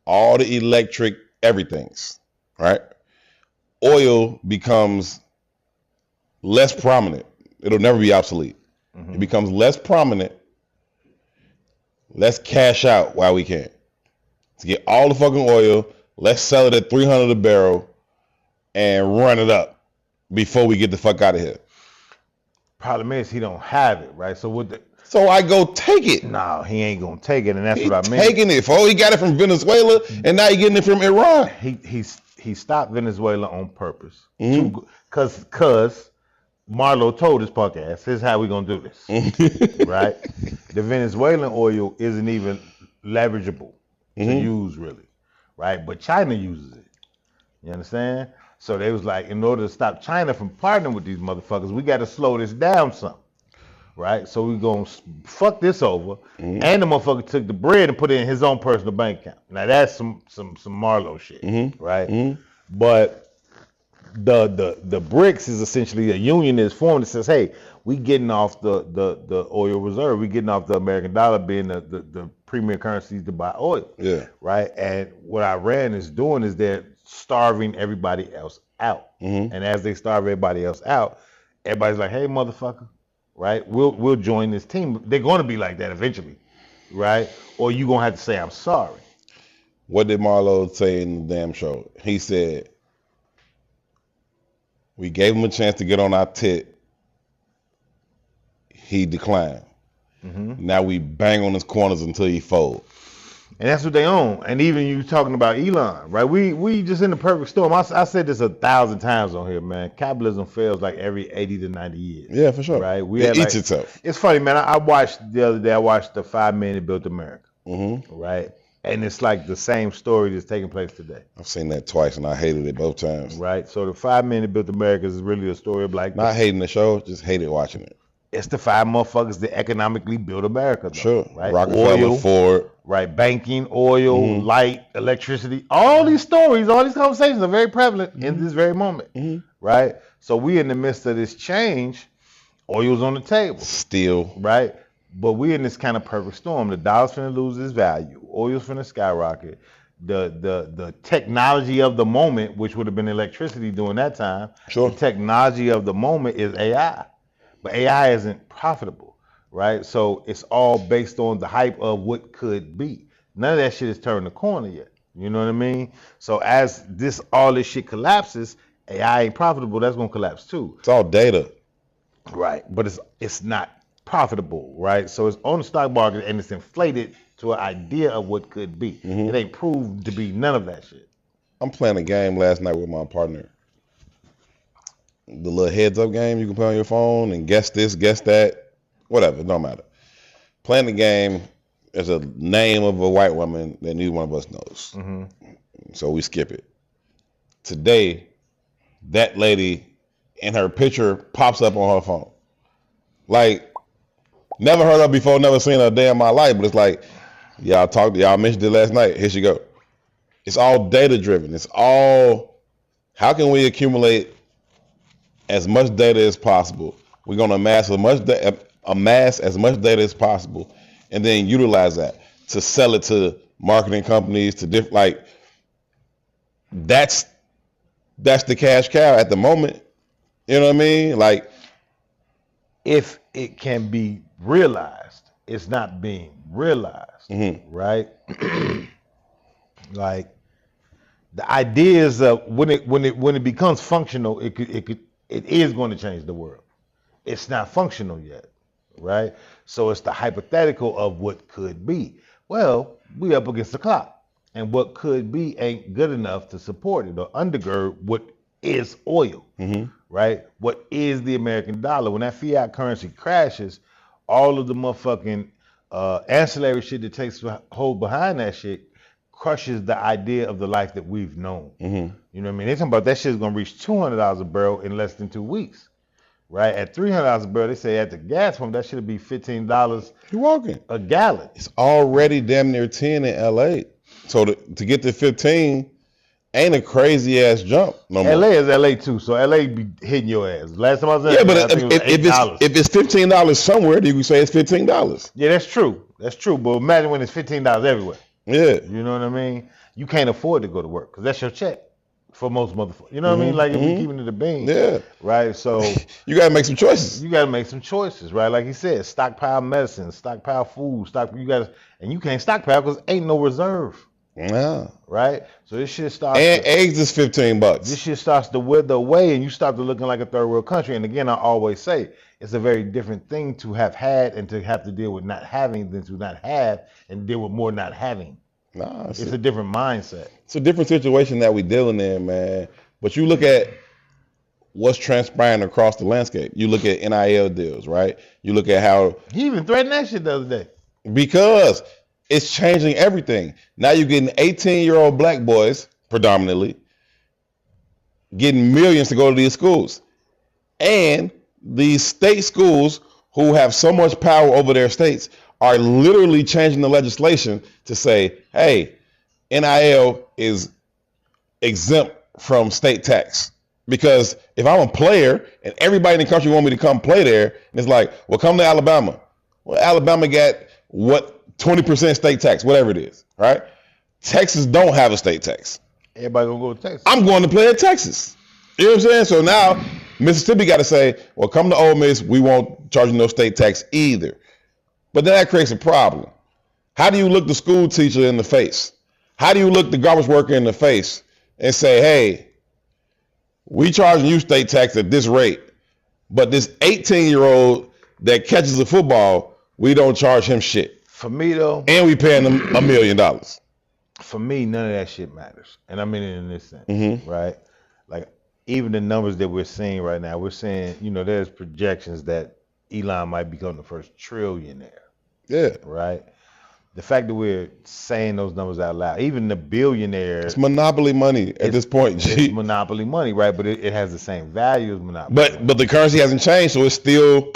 All the electric everythings, right? Oil becomes less prominent. It'll never be obsolete. It becomes less prominent. Let's cash out while we can. To get all the fucking oil, let's sell it at $300 a barrel and run it up before we get the fuck out of here. Problem is he don't have it, right? So So I go take it. No, he ain't gonna take it, and that's what I mean. Taking it, he got it from Venezuela, and now he getting it from Iran. He stopped Venezuela on purpose, cause Marlo told his punk ass, "Here's how we gonna do this." Right? The Venezuelan oil isn't even leverageable to use, really, right? But China uses it. You understand? So they was like, in order to stop China from partnering with these motherfuckers, we got to slow this down some. Right, so we gonna fuck this over, and the motherfucker took the bread and put it in his own personal bank account. Now that's some Marlo shit, right? But the BRICS is essentially a union that's formed that says, hey, we getting off the oil reserve, we getting off the American dollar being the premier currencies to buy oil, right? And what Iran is doing is they're starving everybody else out, and as they starve everybody else out, everybody's like, hey, motherfucker. Right, we'll join this team. They're going to be like that eventually, right? Or you gonna have to say I'm sorry. What did Marlo say in the damn show? He said, "We gave him a chance to get on our tit. He declined. Now we bang on his corners until he fold." And that's what they own. And even you talking about Elon, right? We just in the perfect storm. I said this 1,000 times on here, man. Capitalism fails like every 80 to 90 years. Yeah, for sure. Right? It eats itself. It's funny, man. I watched the other day. I watched the 5 Men That Built America. Right? And it's like the same story that's taking place today. I've seen that twice and I hated it both times. Right. So the 5 men that built America is really a story of like not hating the show, just hated watching it. It's the 5 motherfuckers that economically built America. Though, sure. Right. Rockefeller, oil, Ford. Right. Banking, oil, light, electricity. All these stories, all these conversations are very prevalent in this very moment. Right. So we in the midst of this change. Oil's on the table. Steel. Right. But we're in this kind of perfect storm. The dollar's finna lose its value. Oil's finna skyrocket. The technology of the moment, which would have been electricity during that time, sure. The technology of the moment is AI. But AI isn't profitable, right? So it's all based on the hype of what could be. None of that shit has turned the corner yet. You know what I mean? So as all this shit collapses, AI ain't profitable, that's gonna collapse too. It's all data. Right. But it's not profitable, right? So it's on the stock market and it's inflated to an idea of what could be. It ain't proved to be none of that shit. I'm playing a game last night with my partner. The little heads up game you can play on your phone and guess this, guess that, whatever, it don't matter. Playing the game, there's a name of a white woman that neither one of us knows. So we skip it. Today, that lady and her picture pops up on her phone. Like, never heard of her before, never seen her a day in my life, but it's like, y'all mentioned it last night, here she go. It's all data driven. It's all, how can we accumulate as much data as possible? We're gonna amass as much data as possible and then utilize that to sell it to marketing companies, to different, like, that's the cash cow at the moment. You know what I mean? Like, if it can be realized, it's not being realized, right? Like the ideas of when it becomes functional, it is going to change the world. It's not functional yet, right? So it's the hypothetical of what could be. Well, we up against the clock, and what could be ain't good enough to support it or undergird what is oil. Right? What is the American dollar? When that fiat currency crashes, all of the motherfucking ancillary shit that takes hold behind that shit crushes the idea of the life that we've known. You know what I mean? They're talking about that shit's gonna reach $200 a barrel in less than 2 weeks. Right? At $300 a barrel, they say at the gas pump, that should be $15 you're walking a gallon. It's already damn near 10 in LA. So to get to 15 ain't a crazy ass jump no more. LA is LA too, so LA be hitting your ass. Last time I was in, but if it's $15 somewhere, you can say it's $15. Yeah, that's true. That's true. But imagine when it's $15 everywhere. Yeah, you know what I mean. You can't afford to go to work because that's your check for most motherfuckers. You know what I mean? Like if you're keeping it a bean. Yeah. Right. So you gotta make some choices. You gotta make some choices, right? Like he said, stockpile medicine, stockpile food, and you can't stockpile because ain't no reserve. Yeah. Right? So this shit starts. And eggs is $15. This shit starts to wither away and you start to looking like a third world country. And again, I always say it's a very different thing to have had and to have to deal with not having than to not have and deal with more not having. Nah, it's a different mindset. It's a different situation that we dealing in, man. But you look at what's transpiring across the landscape. You look at NIL deals, right? You look at how he even threatened that shit the other day. Because it's changing everything. Now you're getting 18-year-old black boys, predominantly, getting millions to go to these schools. And these state schools who have so much power over their states are literally changing the legislation to say, hey, NIL is exempt from state tax. Because if I'm a player and everybody in the country want me to come play there, and it's like, well, come to Alabama. Well, Alabama got what? 20% state tax, whatever it is, right? Texas don't have a state tax. Everybody gonna go to Texas. I'm going to play at Texas. You know what I'm saying? So now Mississippi got to say, well, come to Ole Miss, we won't charge you no state tax either. But then that creates a problem. How do you look the school teacher in the face? How do you look the garbage worker in the face and say, hey, we charging you state tax at this rate, but this 18-year-old that catches a football, we don't charge him shit. For me though, and we paying them $1 million. For me, none of that shit matters, and I mean it in this sense, right? Like even the numbers that we're seeing right now, we're saying, there's projections that Elon might become the first trillionaire. Yeah. Right. the fact that we're saying those numbers out loud, even the billionaires, it's monopoly money at this point. It's monopoly money, right? But it has the same value as monopoly. But the currency hasn't changed, so it's still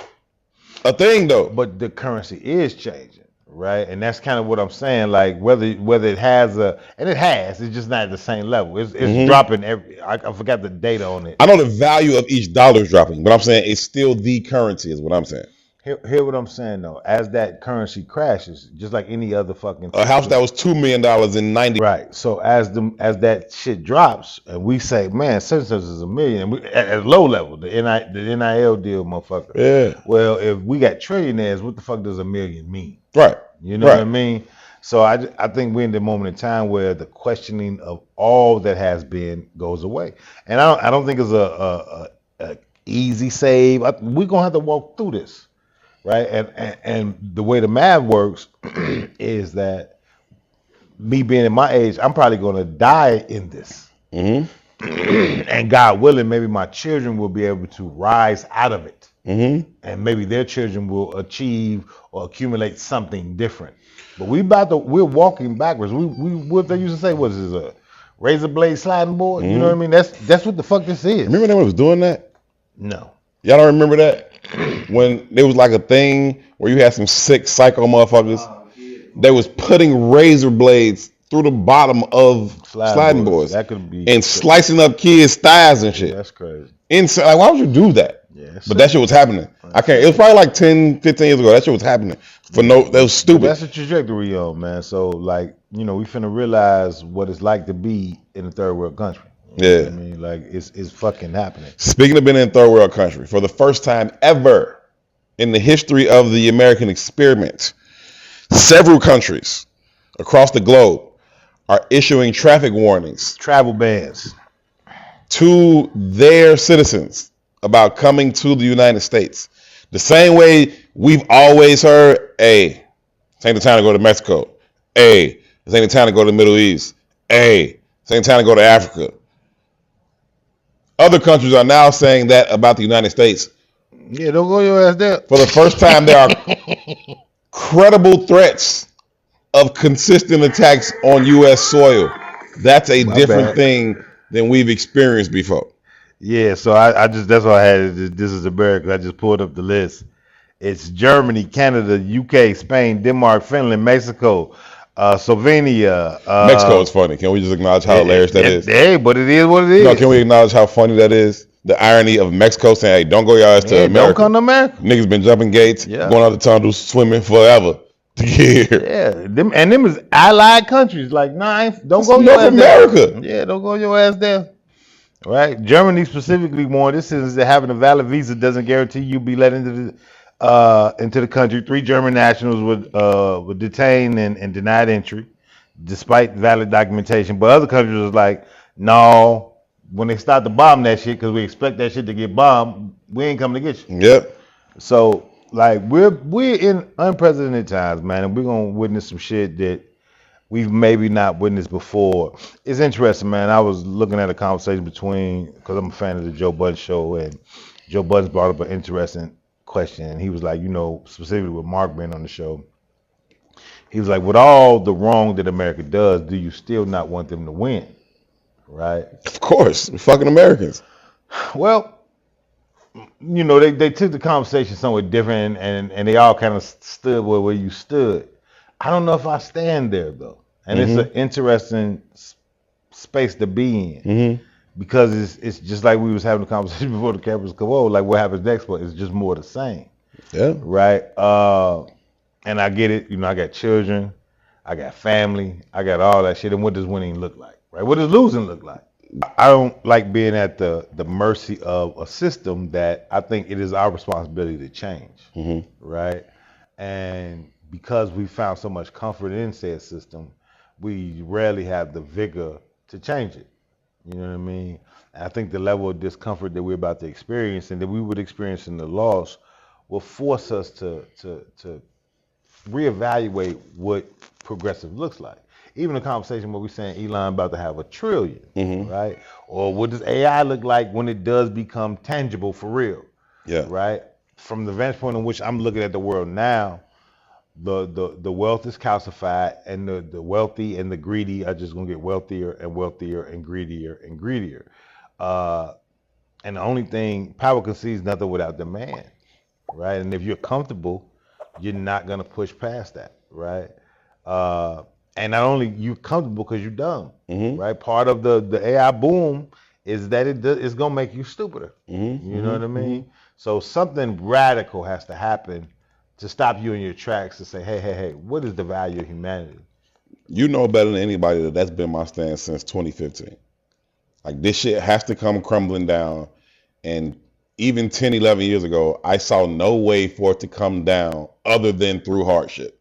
a thing, though. But the currency is changing, right? And that's kind of what I'm saying. Like whether it has it's just not at the same level. It's dropping every. I forgot the data on it. I know the value of each dollar is dropping, but I'm saying it's still the currency, is what I'm saying. Hear what I'm saying though. As that currency crashes, just like any other fucking a house that was $2 million in 90. Right. So as that shit drops, and we say, man, such is $1 million, at low level, the NIL deal, motherfucker. Yeah. Well, if we got trillionaires, what the fuck does $1 million mean? Right. You know what I mean? So I think we're in the moment in time where the questioning of all that has been goes away, and I don't think it's a easy save. We're gonna have to walk through this. Right, and the way the math works is that me being in my age, I'm probably going to die in this, and God willing, maybe my children will be able to rise out of it, and maybe their children will achieve or accumulate something different. But we're walking backwards. We what they used to say was a razor blade sliding board. You know what I mean? That's what the fuck this is. Remember when they was doing that? No. Y'all don't remember that? When there was like a thing where you had some sick psycho motherfuckers, they was putting razor blades through the bottom of sliding boards. That could be and slicing up kids' thighs and shit. That's crazy. Inside, like, why would you do that? Yeah, but that shit was happening. It was probably like 10, 15 years ago. That shit was happening. That was stupid. But that's the trajectory on, man. So like, we finna realize what it's like to be in a third world country. You know what I mean, like it's fucking happening. Speaking of being in a third world country, for the first time ever in the history of the American experiment, several countries across the globe are issuing traffic warnings, travel bans, to their citizens about coming to the United States. The same way we've always heard, hey, this ain't the time to go to Mexico. Hey, this ain't the time to go to the Middle East. Hey, this ain't the time to go to Africa. Other countries are now saying that about the United States. Yeah, don't go your ass there. For the first time, there are credible threats of consistent attacks on U.S. soil. That's a different thing than we've experienced before. Yeah, so I just, that's why I had This Is America. I just pulled up the list. It's Germany, Canada, UK, Spain, Denmark, Finland, Mexico, Slovenia. Mexico is funny. Can we just acknowledge how hilarious that is? Hey, but it is what it is. No, can we acknowledge how funny that is? The irony of Mexico saying, hey, don't go your ass to America. Don't come to America. Niggas been jumping gates, going out the tunnels, swimming forever to get here. Yeah, them is allied countries. Like, nah, don't go your ass America. There. Yeah, don't go your ass there. Right? Germany specifically warned, this is that having a valid visa doesn't guarantee you be let into the country. 3 German nationals were detained and denied entry despite valid documentation. But other countries was like, no, when they start to bomb that shit, because we expect that shit to get bombed, we ain't coming to get you. Yep. So like we're in unprecedented times, man, and we're gonna witness some shit that we've maybe not witnessed before. It's interesting, man. I was looking at a conversation because I'm a fan of the Joe Budden show, and Joe Budden brought up an interesting question, and he was like, specifically with Mark being on the show, he was like, with all the wrong that America does, do you still not want them to win? Right? Of course, we're fucking Americans. Well, they took the conversation somewhat different, and they all kind of stood where you stood. I don't know if I stand there though, and it's an interesting space to be in because it's just like we was having a conversation before the cameras come on. Like what happens next, but it's just more the same. Yeah. Right. And I get it. I got children, I got family, I got all that shit. And what does winning look like? Right? What does losing look like? I don't like being at the mercy of a system that I think it is our responsibility to change. Right? And because we found so much comfort in said system, we rarely have the vigor to change it. You know what I mean? And I think the level of discomfort that we're about to experience and that we would experience in the loss will force us to reevaluate what progressive looks like. Even a conversation where we're saying Elon about to have $1 trillion, right? Or what does AI look like when it does become tangible for real? Yeah. Right? From the vantage point in which I'm looking at the world now, the wealth is calcified, and the wealthy and the greedy are just gonna get wealthier and wealthier and greedier and greedier. And the only thing power concedes nothing without demand, right? And if you're comfortable, you're not gonna push past that, right? And not only you comfortable because you're dumb, right? Part of the AI boom is that it's gonna make you stupider. You know what I mean? So something radical has to happen to stop you in your tracks to say, hey, what is the value of humanity? You know better than anybody that's been my stance since 2015. Like, this shit has to come crumbling down. And even 10, 11 years ago, I saw no way for it to come down other than through hardship.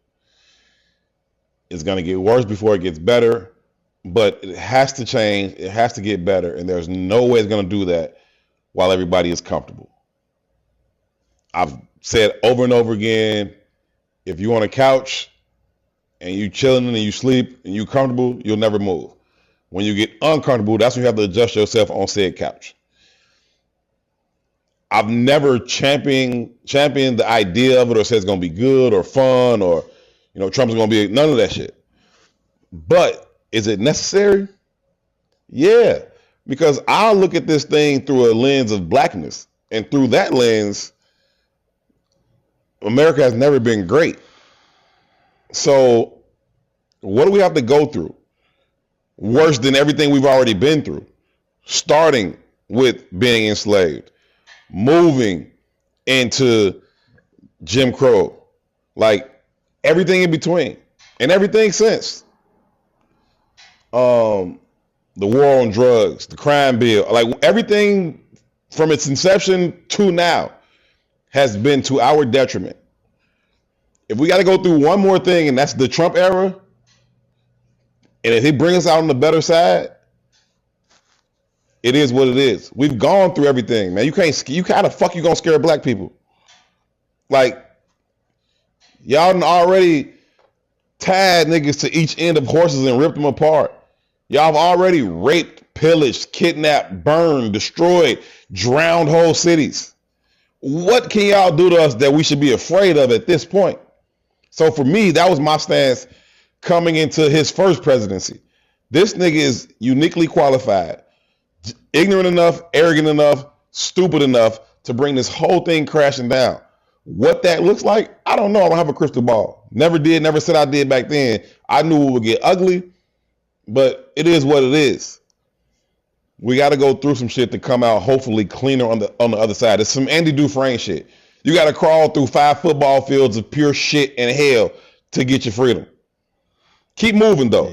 It's going to get worse before it gets better, but it has to change. It has to get better. And there's no way it's going to do that while everybody is comfortable. I've said over and over again, if you on a couch and you chilling and you sleep and you comfortable, you'll never move. When you get uncomfortable, that's when you have to adjust yourself on said couch. I've never championed the idea of it or said it's going to be good or fun or, Trump's going to be none of that shit. But is it necessary? Yeah, because I'll look at this thing through a lens of blackness. And through that lens, America has never been great. So what do we have to go through? Worse than everything we've already been through. Starting with being enslaved. Moving into Jim Crow. Like, everything in between. And everything since. The war on drugs. The crime bill. Like, everything from its inception to now has been to our detriment. If we got to go through one more thing, and that's the Trump era, and if he brings us out on the better side, it is what it is. We've gone through everything, man. You kind of fuck you gonna scare black people. Like, y'all done already tied niggas to each end of horses and ripped them apart. Y'all have already raped, pillaged, kidnapped, burned, destroyed, drowned whole cities. What can y'all do to us that we should be afraid of at this point? So for me, that was my stance coming into his first presidency. This nigga is uniquely qualified, ignorant enough, arrogant enough, stupid enough to bring this whole thing crashing down. What that looks like, I don't know. I don't have a crystal ball. Never did, never said I did back then. I knew it would get ugly, but it is what it is. We got to go through some shit to come out hopefully cleaner on the other side. It's some Andy Dufresne shit. You got to crawl through 5 football fields of pure shit and hell to get your freedom. Keep moving though.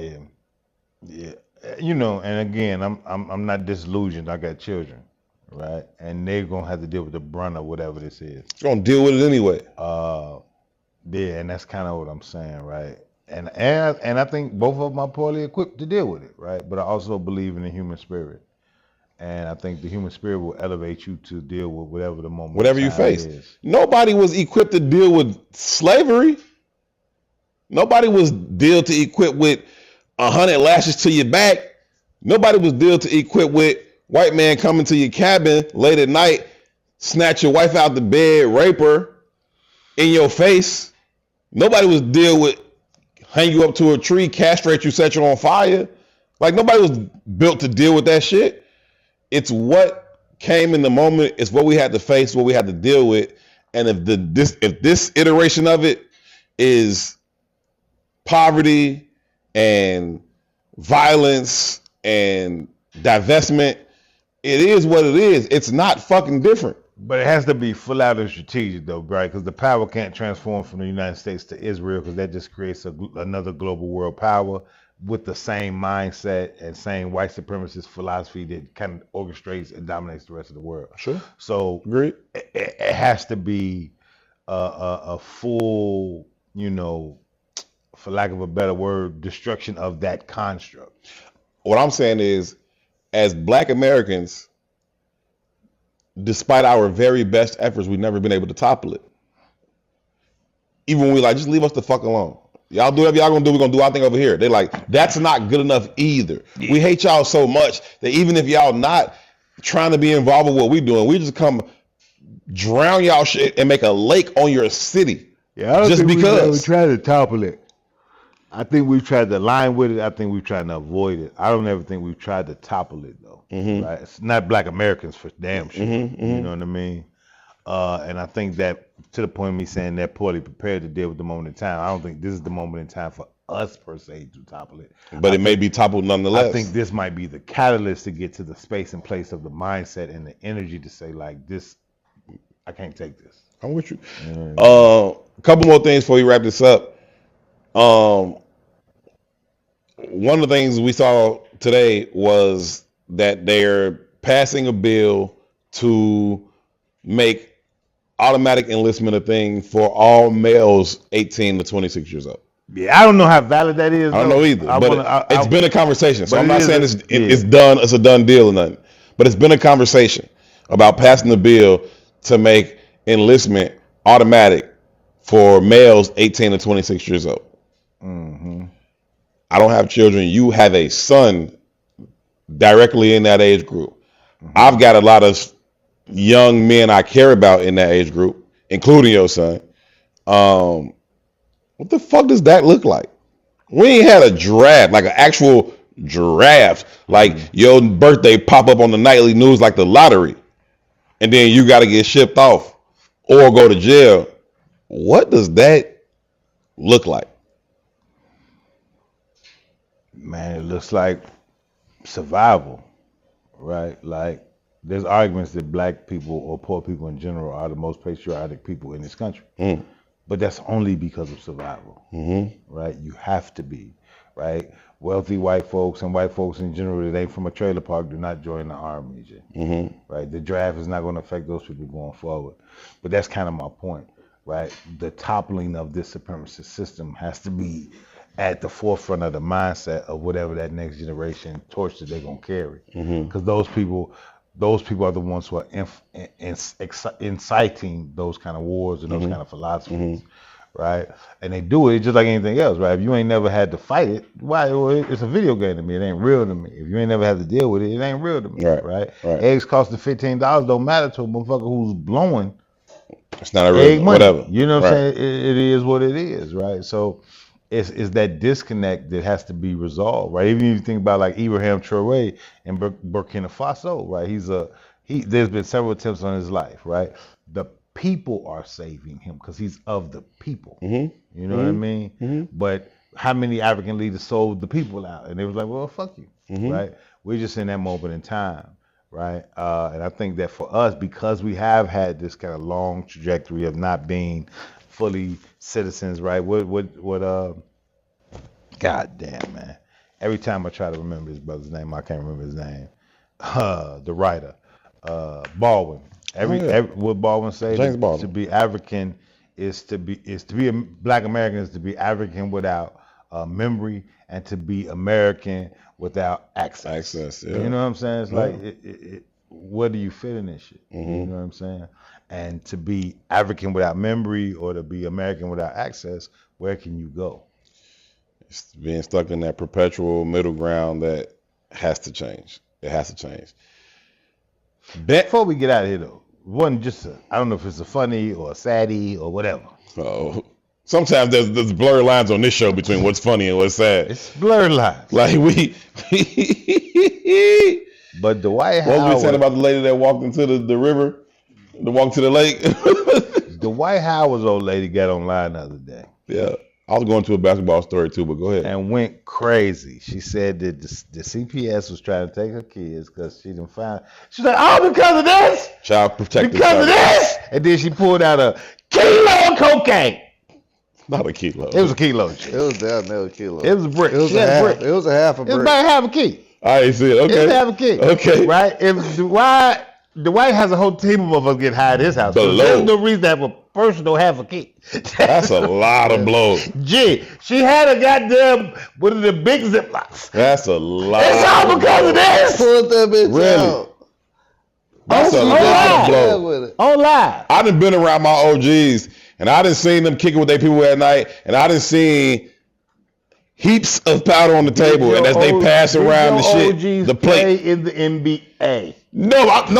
Yeah. And again, I'm not disillusioned. I got children, right? And they're gonna have to deal with the brunt of whatever this is. You're gonna deal with it anyway. And that's kind of what I'm saying, right? And I think both of them are poorly equipped to deal with it, right? But I also believe in the human spirit. And I think the human spirit will elevate you to deal with whatever the moment, whatever you face. Is. Nobody was equipped to deal with slavery. Nobody was equipped with 100 lashes to your back. Nobody was equipped with white man coming to your cabin late at night, snatch your wife out the bed, rape her in your face. Nobody was with hang you up to a tree, castrate you, set you on fire. Like, nobody was built to deal with that shit. It's what came in the moment. It's what we had to face, what we had to deal with. And if this iteration of it is poverty and violence and divestment, it is what it is. It's not fucking different. But it has to be full out and strategic though, right? Because the power can't transform from the United States to Israel, because that just creates another global world power with the same mindset and same white supremacist philosophy that kind of orchestrates and dominates the rest of the world. Sure. So great. It has to be a full, for lack of a better word, destruction of that construct. What I'm saying is, as Black Americans, despite our very best efforts, we've never been able to topple it. Even when we just leave us the fuck alone. Y'all do whatever y'all gonna do, we're gonna do our thing over here. They like, that's not good enough either. Yeah. We hate y'all so much that even if y'all not trying to be involved with what we doing, we just come drown y'all shit and make a lake on your city. Yeah, I don't just think because. we tried to topple it. I think we've tried to align with it. I think we've tried to avoid it. I don't ever think we've tried to topple it though. Right? It's not Black Americans for damn sure. You know what I mean? And I think that to the point of me saying they're poorly prepared to deal with the moment in time. I don't think this is the moment in time for us per se to topple it. But it may be toppled nonetheless. I think this might be the catalyst to get to the space and place of the mindset and the energy to say like this, I can't take this. I'm with you. A couple more things before we wrap this up. One of the things we saw today was that they're passing a bill to make automatic enlistment a thing for all males 18 to 26 years old. Yeah, I don't know how valid that is. I don't know either, but it's been a conversation. So I'm not saying it's done. It's a done deal or nothing, but it's been a conversation about passing the bill to make enlistment automatic for males 18 to 26 years old. I don't have children. You have a son directly in that age group. I've got a lot of young men I care about in that age group, including your son. What the fuck does that look like? We ain't had a draft, like an actual draft. Like your birthday pop up on the nightly news like the lottery. And then you got to get shipped off or go to jail. What does that look like? Man, it looks like survival, right? Like there's arguments that black people or poor people in general are the most patriotic people in this country. But that's only because of survival, right? You have to be, right? Wealthy white folks and white folks in general that ain't from a trailer park do not join the army, right? The draft is not going to affect those people going forward. But that's kind of my point, right? The toppling of this supremacist system has to be at the forefront of the mindset of whatever that next generation torch that they're going to carry. Because those people are the ones who are inciting those kind of wars and those kind of philosophies, right? And they do it just like anything else, right? If you ain't never had to fight it, why? Well, it's a video game to me. It ain't real to me. If you ain't never had to deal with it, it ain't real to me, right? Eggs costing $15 don't matter to a motherfucker who's blowing. It's not a real egg money. Whatever. You know what I'm saying? It is what it is, right? So it's that disconnect that has to be resolved, right? Even if you think about like Ibrahim Traoré in Burkina Faso, right? There's been several attempts on his life, right? The people are saving him because he's of the people. You know what I mean? But how many African leaders sold the people out? And they was like, well, fuck you, right? We're just in that moment in time, right? And I think that for us, because we have had this kind of long trajectory of not being fully citizens, right? God damn, man. Every time I try to remember his brother's name, I can't remember his name. The writer, Baldwin. What Baldwin say? James Baldwin. To be African is to be a Black American is to be African without memory and to be American without access. Yeah. You know what I'm saying? It's like, where do you fit in this shit? You know what I'm saying? And to be African without memory or to be American without access, where can you go? It's being stuck in that perpetual middle ground that has to change. It has to change. Before we get out of here, though, I don't know if it's a funny or a saddie or whatever. Oh, sometimes there's blurred lines on this show between what's funny and what's sad. It's blurred lines. Like But Dwight Howard. What was we saying about the lady that walked into the river, to walk to the lake? Dwight Howard's old lady got online the other day. Yeah. I was going to a basketball story too, but go ahead. And went crazy. She said that the CPS was trying to take her kids because she didn't find. She's like, oh, because of this? Child protective. Because of this? And then she pulled out a kilo of cocaine. Not a kilo. It was a kilo. It was down there a kilo. It was a brick. It was a half a brick. It was about half a key. I ain't see it. Okay. It was half a key. Okay. Right? If Dwight has a whole team of us get high at his house. So there's no reason to have a personal half a key. That's a lot of blows. Gee, she had a goddamn one of the big Ziplocs. That's a lot. It's all because of this. Pull that bitch out. That's a lot of blows. On live. I done been around my OGs and I done seen them kicking with their people at night, and I done seen heaps of powder on the table, and as they pass around the shit, the plate in the NBA. No. I'm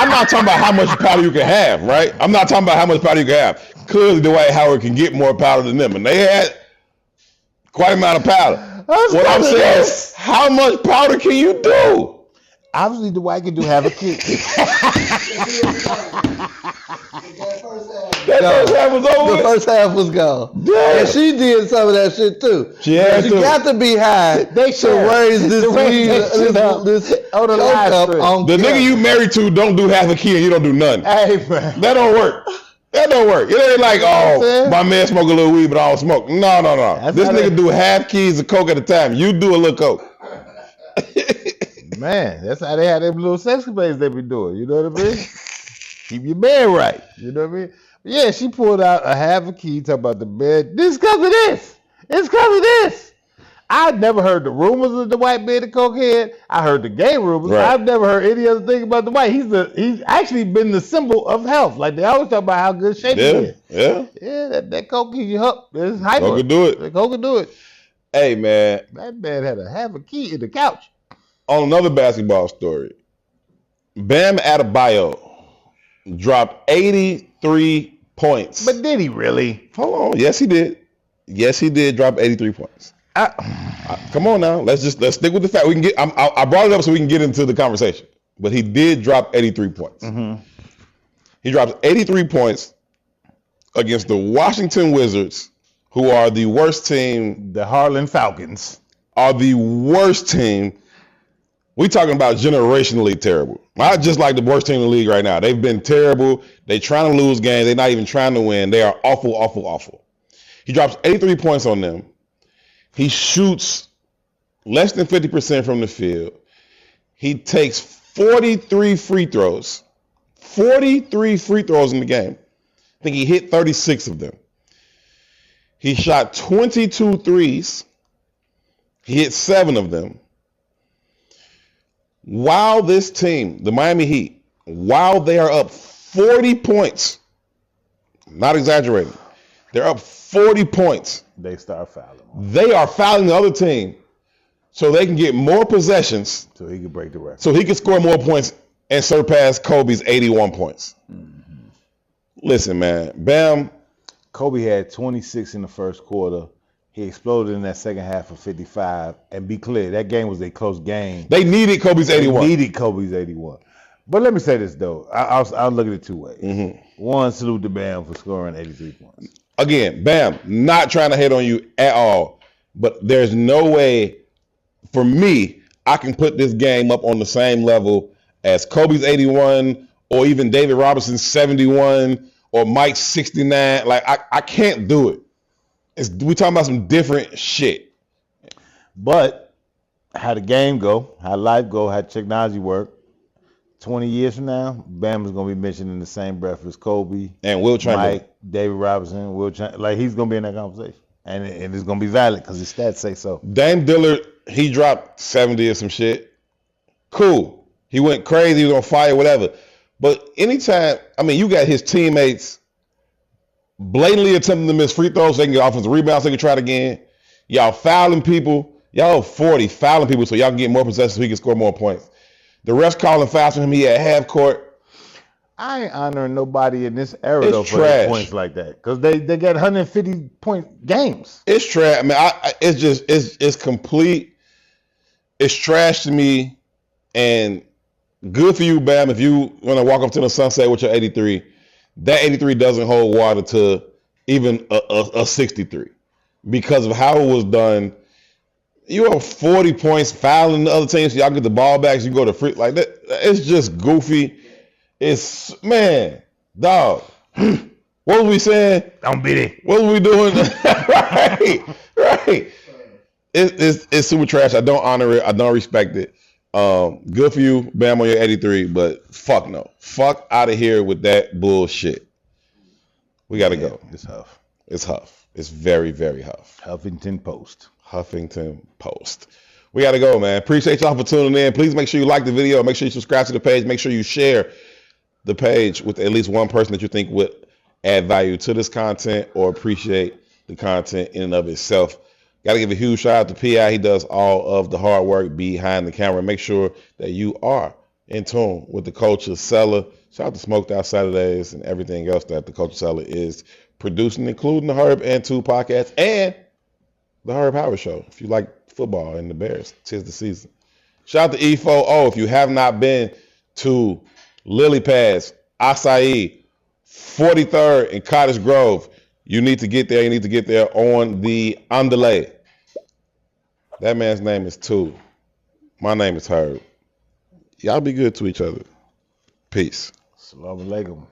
not talking about how much powder you can have, right? I'm not talking about how much powder you can have. Clearly, Dwight Howard can get more powder than them, and they had quite an amount of powder. What I'm saying is, how much powder can you do? Obviously, Dwight can do half a key. That first half was over. The first half was gone. Yeah. And she did some of that shit too. She got to be high. They should raise this weed, this on the cup. The nigga you married to don't do half a key and you don't do nothing. Hey, man. That don't work. That don't work. It ain't like, my man smoke a little weed, but I don't smoke. No. This nigga do half keys of coke at a time. You do a little coke. Man, that's how they had them little sexcapades they be doing. You know what I mean? Keep your man right. You know what I mean? But yeah, she pulled out a half a key, talking about the bed. This comes with this. It's coming with this. I've never heard the rumors of the white being a cokehead. I heard the gay rumors. Right. I've never heard any other thing about the white. He's actually been the symbol of health. Like they always talk about how good shape he is. Yeah. Yeah, that coke keeps you up. It's hyper. Coke can do it. Coke can do it. Hey, man. That man had a half a key in the couch. On another basketball story, Bam Adebayo dropped 83 points. But did he really? Hold on. Yes, he did. Yes, he did drop 83 points. Come on now. Let's stick with the fact. We can get. I brought it up so we can get into the conversation. But he did drop 83 points. Mm-hmm. He drops 83 points against the Washington Wizards, who are the worst team. The Harlem Falcons are the worst team. We talking about generationally terrible. Not just like the worst team in the league right now. They've been terrible. They trying to lose games. They're not even trying to win. They are awful, awful, awful. He drops 83 points on them. He shoots less than 50% from the field. He takes 43 free throws. 43 free throws in the game. I think he hit 36 of them. He shot 22 threes. He hit 7 of them. While this team, the Miami Heat, while they are up 40 points, not exaggerating, they're up 40 points. They start fouling. They are fouling the other team so they can get more possessions. So he can break the record. So he can score more points and surpass Kobe's 81 points. Mm-hmm. Listen, man, Bam. Kobe had 26 in the first quarter. He exploded in that second half of 55. And be clear, that game was a close game. They needed Kobe's 81. But let me say this, though. I'll look at it two ways. Mm-hmm. One, salute to Bam for scoring 83 points. Again, Bam, not trying to hate on you at all. But there's no way, for me, I can put this game up on the same level as Kobe's 81 or even David Robinson's 71 or Mike's 69. Like, I can't do it. We talking about some different shit. But how the game go, how life go, how technology work, 20 years from now, Bam is going to be mentioned in the same breath as Kobe. And Will Chamberlain. Mike, David Robinson, Will Chamberlain. Like, he's going to be in that conversation. And it's going to be valid because his stats say so. Dame Dillard, he dropped 70 or some shit. Cool. He went crazy. He was on fire, whatever. But anytime, I mean, you got his teammates blatantly attempting to miss free throws so they can get offensive rebounds so they can try it again. Y'all fouling people. Y'all 40 fouling people so y'all can get more possessions so he can score more points. The refs calling fouls for him. He had half court. I ain't honoring nobody in this era though for their points like that because they got 150-point games. It's trash. I mean, it's complete. It's trash to me. And good for you, Bam. If you want to walk up to the sunset with your 83. That 83 doesn't hold water to even a 63 because of how it was done. You have 40 points fouling the other team, so y'all get the ball back. So you go to free like that. It's just goofy. It's man, dog. What was we saying? Don't beat it. What was we doing? right. It's super trash. I don't honor it. I don't respect it. Good for you, Bam, on your 83, but fuck no. Fuck out of here with that bullshit. We got to go. It's Huff. It's Huff. It's very, very Huff. Huffington Post. We got to go, man. Appreciate y'all for tuning in. Please make sure you like the video. Make sure you subscribe to the page. Make sure you share the page with at least one person that you think would add value to this content or appreciate the content in and of itself. Got to give a huge shout out to P.I. He does all of the hard work behind the camera. Make sure that you are in tune with the Culture Cellar. Shout out to Smoked Out Saturdays and everything else that the Culture Cellar is producing, including the Herb Tou podcast and the Herb Howard Show. If you like football and the Bears, 'tis the season. Shout out to E4O. If you have not been to Lily Pads, Acai, 43rd and Cottage Grove, you need to get there. You need to get there on the underlay. That man's name is Tou. My name is Herb. Y'all be good to each other. Peace. Assalamu alaikum.